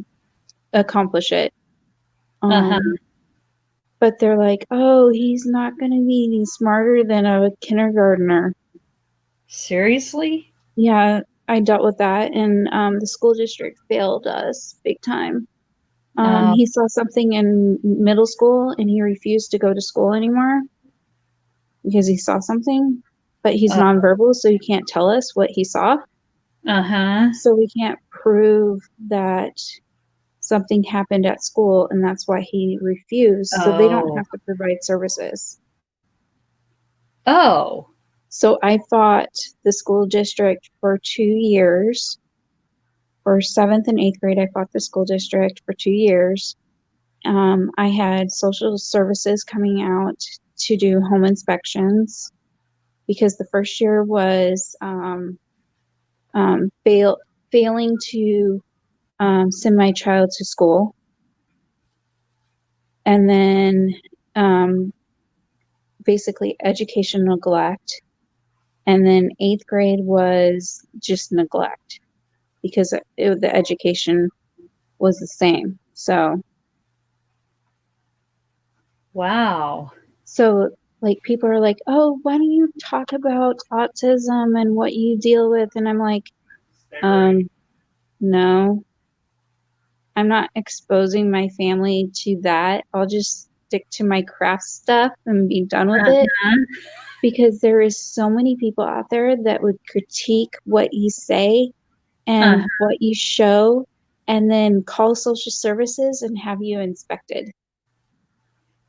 accomplish it. Uh-huh. But they're like, oh, he's not going to be any smarter than a kindergartner. Seriously? Yeah, I dealt with that, and the school district failed us big time. Oh, He saw something in middle school, and he refused to go to school anymore because he saw something, but he's uh, nonverbal, so he can't tell us what he saw. uh-huh. So we can't prove that something happened at school, and that's why he refused. So they don't Oh. have to provide services. Oh. So I fought the school district for 2 years. For 7th and 8th grade, I fought the school district for 2 years. I had social services coming out to do home inspections because the first year was failing to send my child to school. And then basically education neglect. And then 8th grade was just neglect because the education was the same. Wow. So like people are like, oh, why don't you talk about autism and what you deal with? And I'm like, no, I'm not exposing my family to that. I'll just stick to my craft stuff and be done with it. Because there is so many people out there that would critique what you say and what you show and then call social services and have you inspected.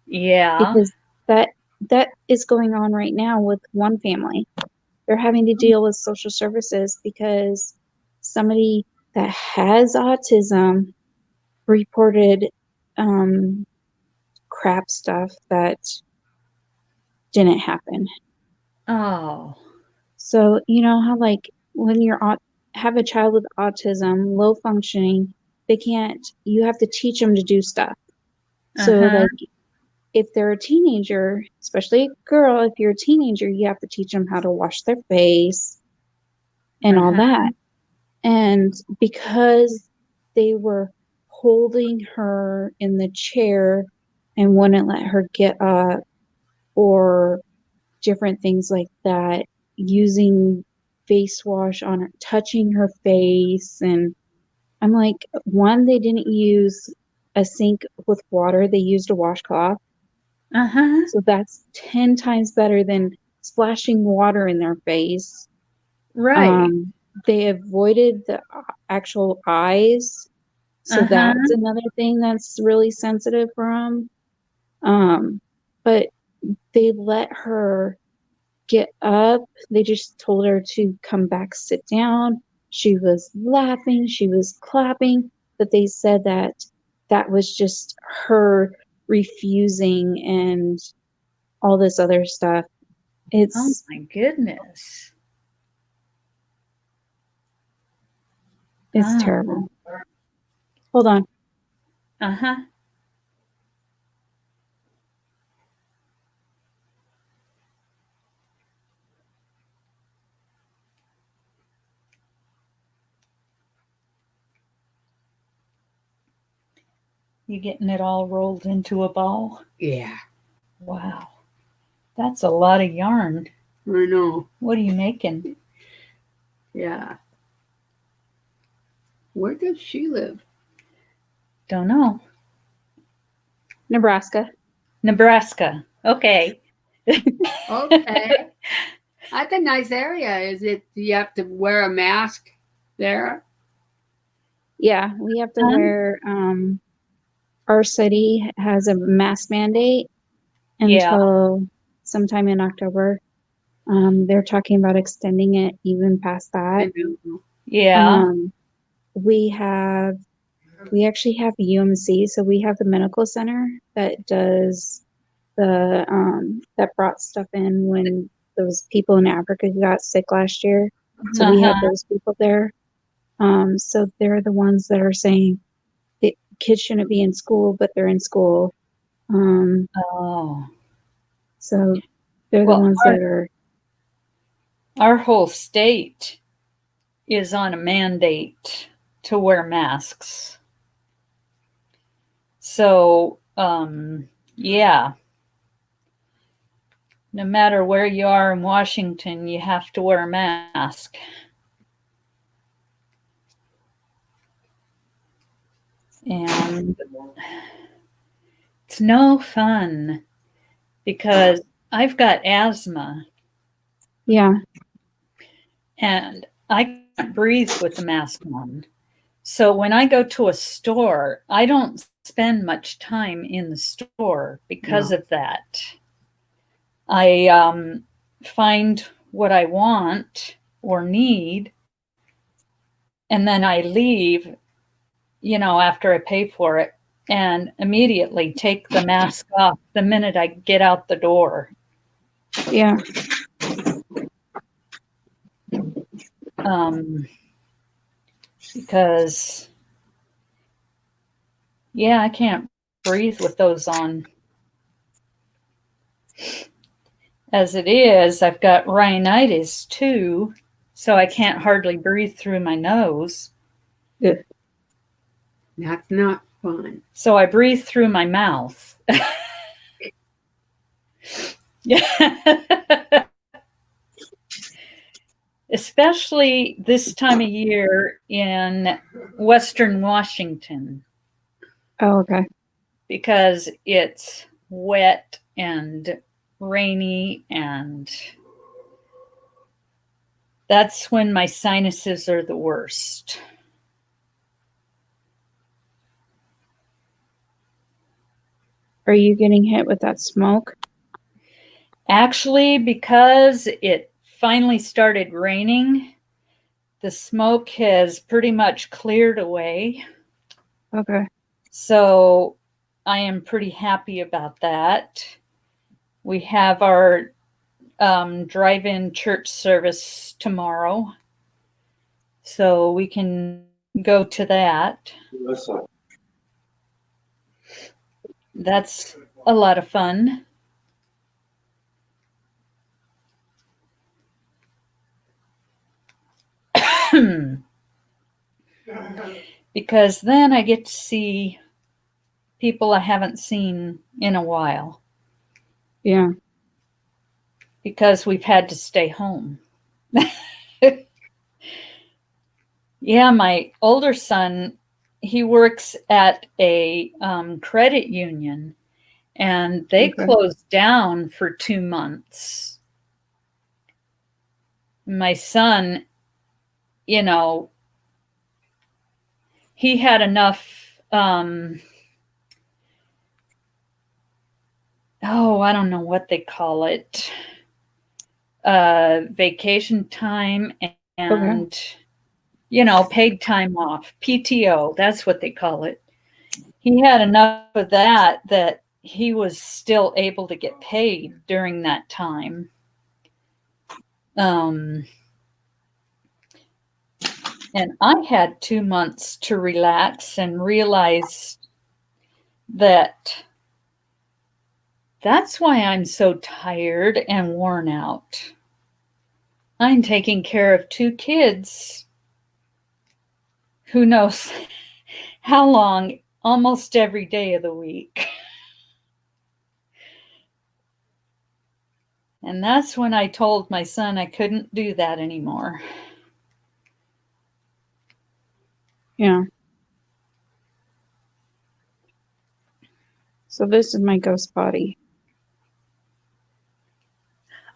Yeah. Because that is going on right now with one family. They're having to deal with social services because somebody that has autism reported crap stuff that didn't happen. Oh. So you know how like when have a child with autism, low functioning, you have to teach them to do stuff. So like if they're a teenager, especially a girl, if you're a teenager, you have to teach them how to wash their face and all that. And because they were holding her in the chair and wouldn't let her get up or different things like that, using face wash on her, touching her face. And I'm like, one, they didn't use a sink with water, they used a washcloth. So that's 10 times better than splashing water in their face. Right. They avoided the actual eyes. So that's another thing that's really sensitive for them. But they let her get up. They just told her to come back, sit down. She was laughing, she was clapping, but they said that was just her refusing and all this other stuff. Oh my goodness. It's terrible. Hold on. You getting it all rolled into a ball? Yeah. Wow. That's a lot of yarn. I know. What are you making? Yeah. Where does she live? Don't know. Nebraska. Nebraska. Okay. Okay. That's a nice area. Do you have to wear a mask there? Yeah, we have to wear, our city has a mask mandate until sometime in October. They're talking about extending it even past that. Yeah. We actually have UMC, so we have the medical center that does that brought stuff in when those people in Africa got sick last year. So we have those people there. So they're the ones that are saying that kids shouldn't be in school, but they're in school. So they're the ones that are. Our whole state is on a mandate to wear masks. So, yeah. No matter where you are in Washington, you have to wear a mask. And it's no fun because I've got asthma. Yeah. And I can't breathe with the mask on. So when I go to a store, I don't spend much time in the store because of that. I find what I want or need, and then I leave, after I pay for it, and immediately take the mask off the minute I get out the door. Yeah. Because Yeah, I can't breathe with those on. As it is, I've got rhinitis too, so I can't hardly breathe through my nose. Ugh. That's not fun. So I breathe through my mouth. Yeah. Especially this time of year in Western Washington, Oh, okay. because it's wet and rainy, and that's when my sinuses are the worst. Are you getting hit with that smoke? Actually, because it finally started raining, the smoke has pretty much cleared away. Okay. So I am pretty happy about that. We have our drive-in church service tomorrow, so we can go to that. That's a lot of fun. Because then I get to see people I haven't seen in a while, Yeah. because we've had to stay home. Yeah, my older son, he works at a credit union, and they Okay. closed down for 2 months. My son, you know, he had enough, I don't know what they call it, vacation time and, paid time off, PTO, that's what they call it. He had enough of that he was still able to get paid during that time. And I had 2 months to relax and realize that that's why I'm so tired and worn out. I'm taking care of 2 kids, who knows how long, almost every day of the week. And that's when I told my son I couldn't do that anymore. Yeah. So this is my ghost body.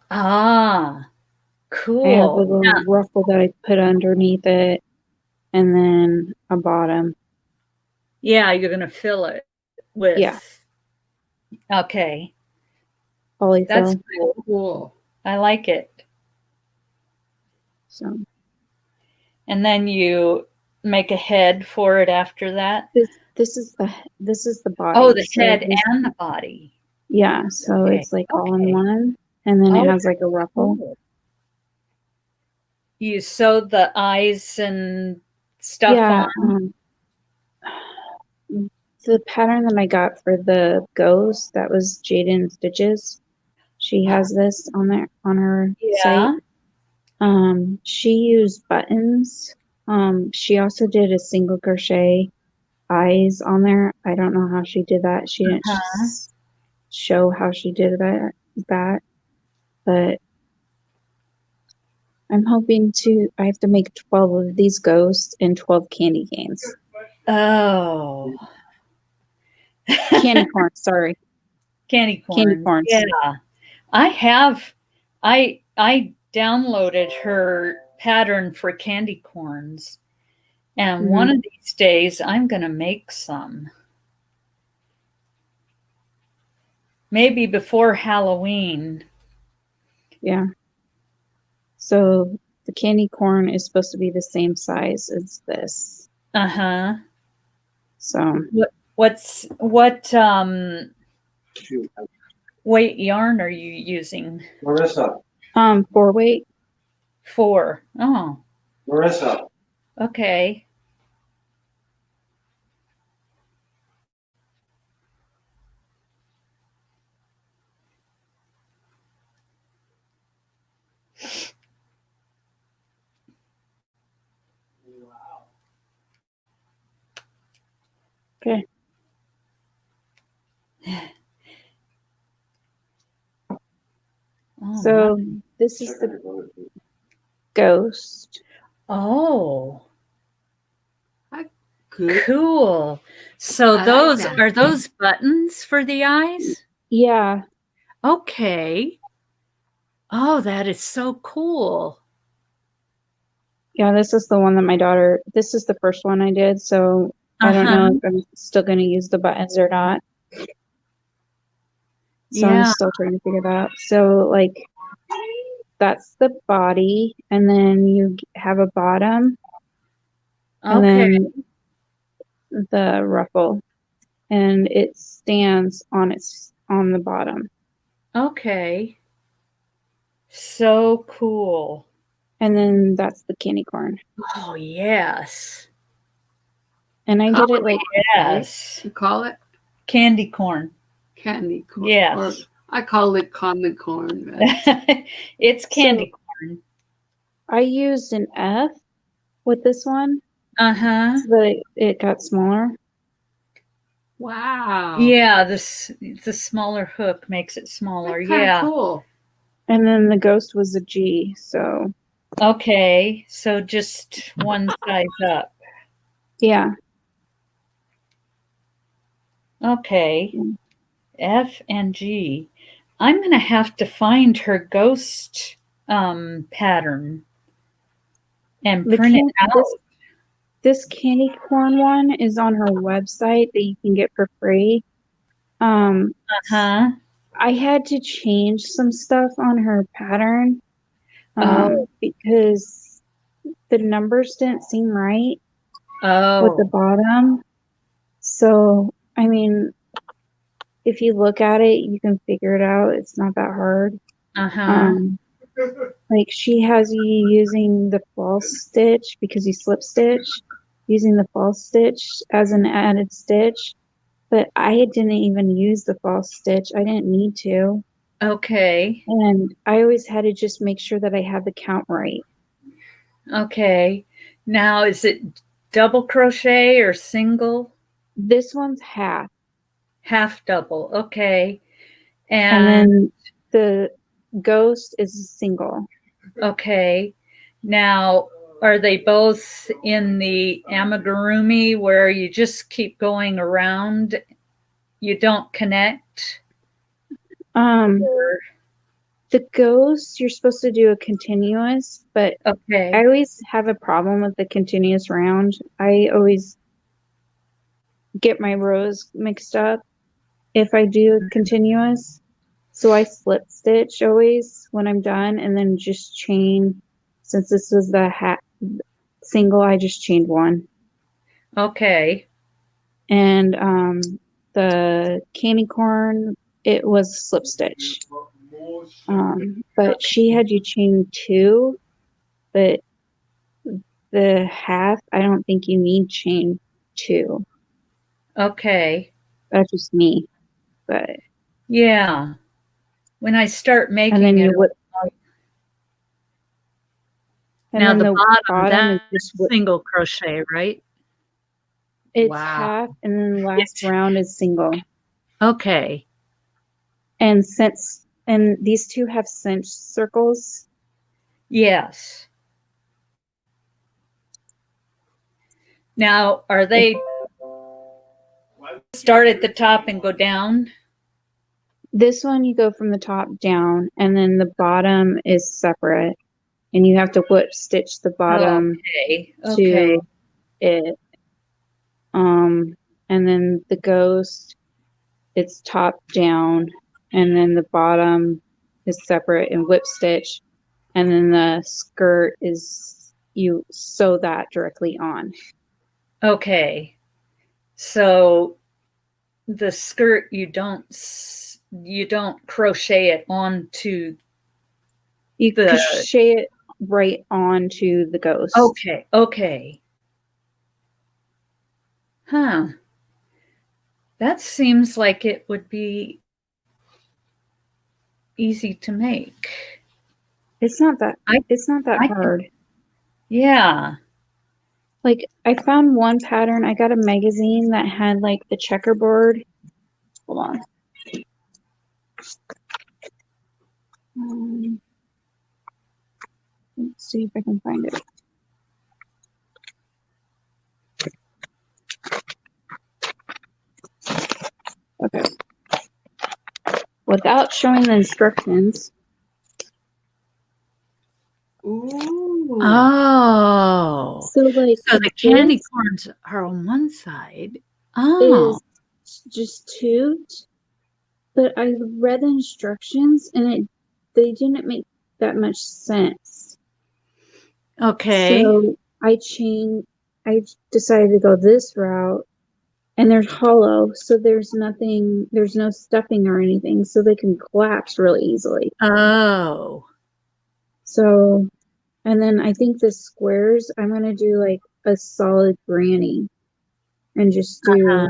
Ah, I have a cool. little Yeah. ruffle that I put underneath it, and then a bottom. Yeah, you're going to fill it with. Yeah. Okay. Polyfill. That's cool. Cool. I like it. So And then you make a head for it after that. this is the body. Oh, the So head this- and the body. yeah. So Okay. it's like all in Okay. one, and then it Oh, has like a ruffle. cool. You sewed the eyes and stuff Yeah. on. The pattern that I got for the ghost, that was Jaden Stitches. She has this on there on her site. Yeah. She used buttons. She also did a single crochet eyes on there. I don't know how she did that. She didn't Uh-huh. show how she did that, but I'm hoping I have to make 12 of these ghosts and 12 candy canes. Oh. Candy corn, sorry. Candy corns. Candy corns. Yeah. I downloaded her pattern for candy corns, and Mhm. one of these days I'm going to make some. Maybe before Halloween. Yeah. So the candy corn is supposed to be the same size as this. Uh-huh. So What weight yarn are you using? Marissa, 4-weight. 4. Oh, Marissa, okay. Okay. Oh, So this is the ghost. oh, Good. cool. So I like those that. are those buttons for the eyes? Yeah. Okay. Oh, that is so cool. Yeah, this is the one that this is the first one I did, so I don't know if I'm still going to use the buttons or not. So I'm Yeah. still trying to figure that out. So, like, that's the body, and then you have a bottom, and Okay. then the ruffle, and it stands on the bottom. Okay. So cool. And then that's the candy corn. Oh, yes. And I did it like Yes. You call it Candy corn. candy corn. Yes. Or I call it common corn. But It's candy corn. I used an F with this one, Uh-huh. so that it got smaller. wow. Yeah, the smaller hook makes it smaller. That's kind of Yeah. cool. And then the ghost was a G, so Okay. So just one size up. yeah. Okay. F and G. I'm going to have to find her ghost pattern and The print it can- out. This candy corn one is on her website that you can get for free. Uh-huh. I had to change some stuff on her pattern Oh. because the numbers didn't seem right with the Oh. bottom. So, I mean, if you look at it, you can figure it out. It's not that hard. Uh-huh. Like she has you using the false stitch because you slip stitch, using the false stitch as an added stitch. But I didn't even use the false stitch. I didn't need to. Okay. And I always had to just make sure that I had the count right. Okay. Now, is it double crochet or single? This one's half. Half double. Okay. And And then the ghost is single. okay. Now, are they both in the amigurumi where you just keep going around? You don't connect? Or, The ghost, you're supposed to do a continuous, but I okay. always have a problem with the continuous round. I always get my rows mixed up if I do continuous. So I slip stitch always when I'm done and then just chain. Since this was the single, I just chained one. Okay. And the candy corn, it was slip stitch. But she had you chain two, but the half, I don't think you need chain two. Okay. That's just me. But Yeah. When I start and then making it, you whip. And now then the bottom, is that's just single crochet, right? it's Wow. half, and then the last round is single. Okay. And these two have cinch circles. Yes. Now, are they start at the top and go down? This one you go from the top down, and then the bottom is separate, and you have to whip stitch the bottom Okay. Okay. to it. And then the ghost, it's top down, and then the bottom is separate and whip stitch, and then the skirt is you sew that directly on. Okay. So the skirt you don't crochet it onto You the crochet it right onto the ghost. Okay. Okay. Huh. That seems like it would be easy to make. It's not that I hard. Yeah. Like I found one pattern. I got a magazine that had like the checkerboard. Hold on. Let's see if I can find it. Okay. Without showing the instructions. Ooh. Oh, So like so the candy this corns are on one side. Oh, is just tubed, but I read the instructions and they didn't make that much sense. okay. So I decided to go this route, and there's hollow, so there's no stuffing or anything, so they can collapse really easily. Oh, So, and then I think the squares, I'm gonna do like a solid granny and just do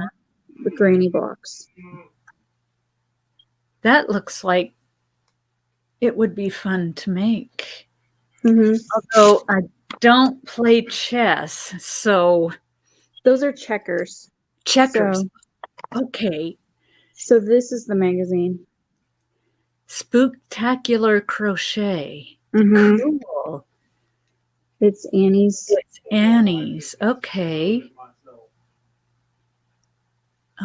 the granny box. that looks like it would be fun to make. Mm-hmm. Although I don't play chess, so Those are checkers. checkers. Okay. So this is the magazine. Spooktacular crochet. Mm-hmm. Cool. It's Annie's. It's Annie's. Okay.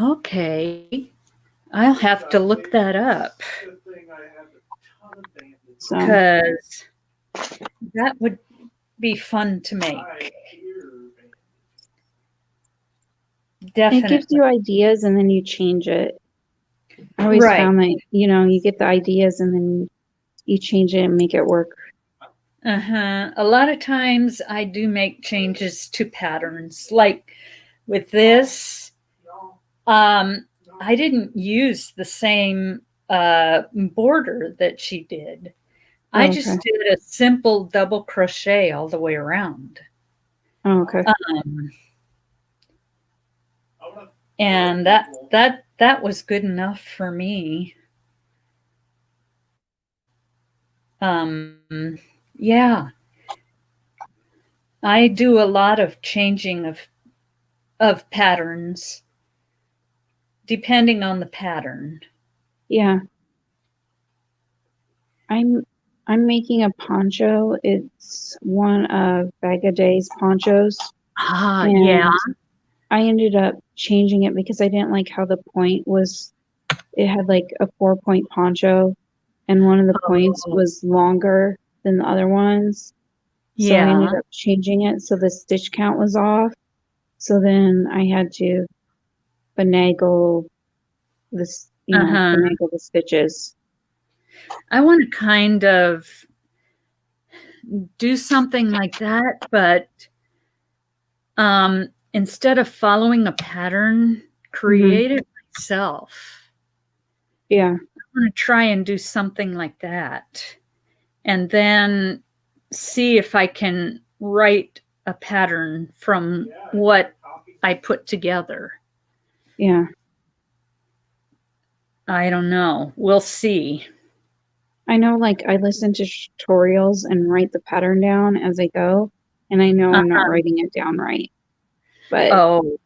Okay. I'll have to look that up Good thing I have a ton of bandits. So because that would be fun to make. I hear bandits. it Definitely. gives you ideas and then you change it. I always Right. found that, you get the ideas and then you change it and make it work. A lot of times I do make changes to patterns. Like with this, No, I didn't use the same border that she did. I Oh, just okay. did a simple double crochet all the way around. Oh, okay. And that was good enough for me. Yeah. I do a lot of changing of patterns depending on the pattern. Yeah. I'm making a poncho. It's one of Bag a Day's ponchos. And Yeah. I ended up changing it because I didn't like how the point was. It had like a 4-point poncho, and one of the points was longer than the other ones. So I Yeah. ended up changing it so the stitch count was off. So then I had to finagle this, finagle the stitches. I want to kind of do something like that, but instead of following a pattern, create it myself. Yeah. I want to try and do something like that. And then see if I can write a pattern from what I put together. Yeah. I don't know. We'll see. I know, like, I listen to tutorials and write the pattern down as I go, and I know I'm not writing it down right. But Oh.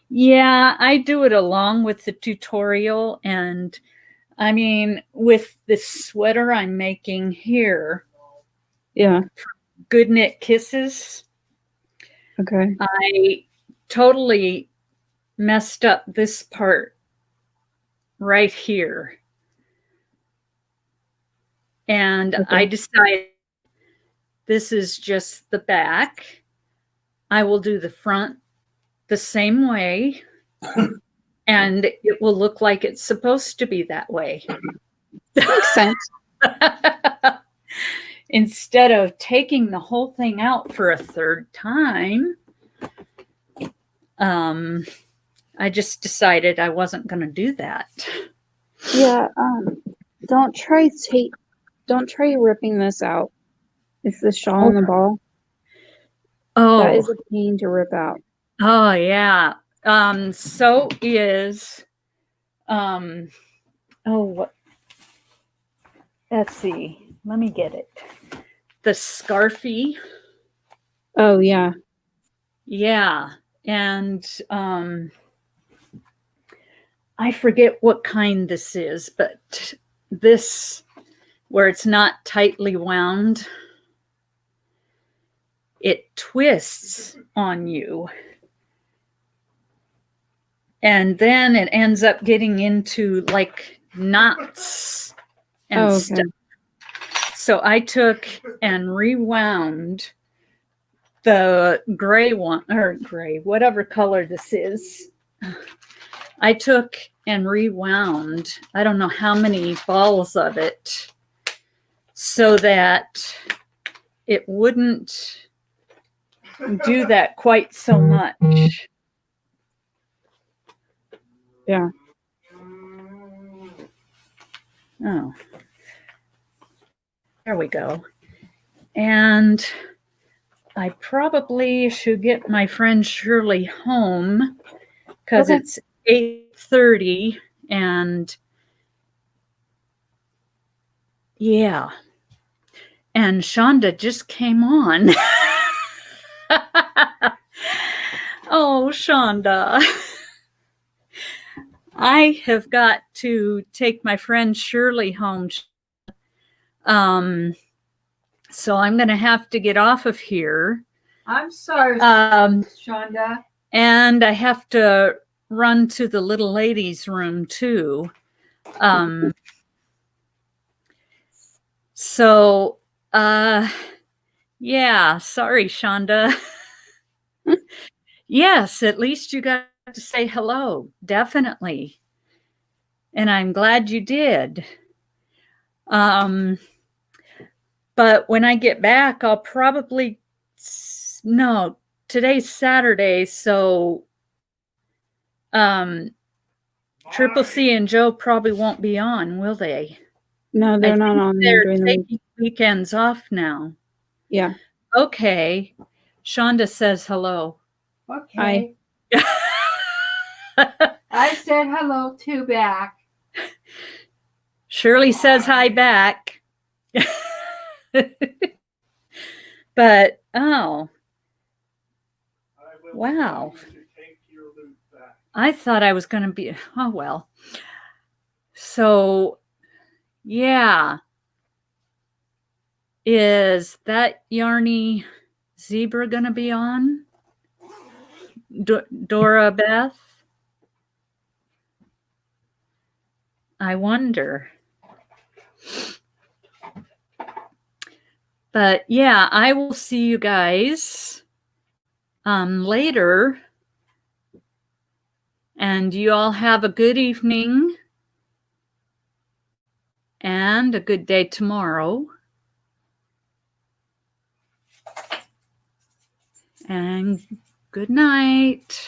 Yeah, I do it along with the tutorial. And I mean, with this sweater I'm making here, yeah. Good Knit Kisses, Okay. I totally messed up this part right here. And I decided this is just the back. I will do the front the same way, and it will look like it's supposed to be that way. Makes sense. Instead of taking the whole thing out for a third time, I just decided I wasn't going to do that. Yeah. Don't try ripping this out. It's the shawl and the ball. That is a pain to rip out. Oh yeah. So is what? Let's see. Let me get it. The Scarfie. Oh yeah. Yeah. And I forget what kind this is, but this, where it's not tightly wound, it twists on you. And then it ends up getting into like knots and Oh, okay. stuff. So I took and rewound the gray one, or gray, whatever color this is. I took and rewound, I don't know how many balls of it, so that it wouldn't do that quite so much. Yeah. Oh, there we go. And I probably should get my friend Shirley home because Okay. it's 8:30, and yeah. And Shonda just came on. Oh, Shonda. I have got to take my friend Shirley home. So I'm going to have to get off of here. I'm sorry, Um, Shonda. and I have to run to the little ladies' room too. So, yeah, sorry, Shonda. Yes, at least you got to say hello, definitely. And I'm glad you did. But when I get back, I'll probably, no, today's Saturday, so Triple C and Joe probably won't be on, will they? No, they're not on there They're during the week. taking weekends off now. Yeah. Okay. Shonda says hello. Okay. I said hello too back. Shirley says hi back. But, oh, I will wow. tell you to take your loot back. I thought I was going to be, oh, well. So, yeah. Is that Yarny Zebra going to be on? Dora Beth? I wonder. But yeah, I will see you guys later. And you all have a good evening and a good day tomorrow. And good night.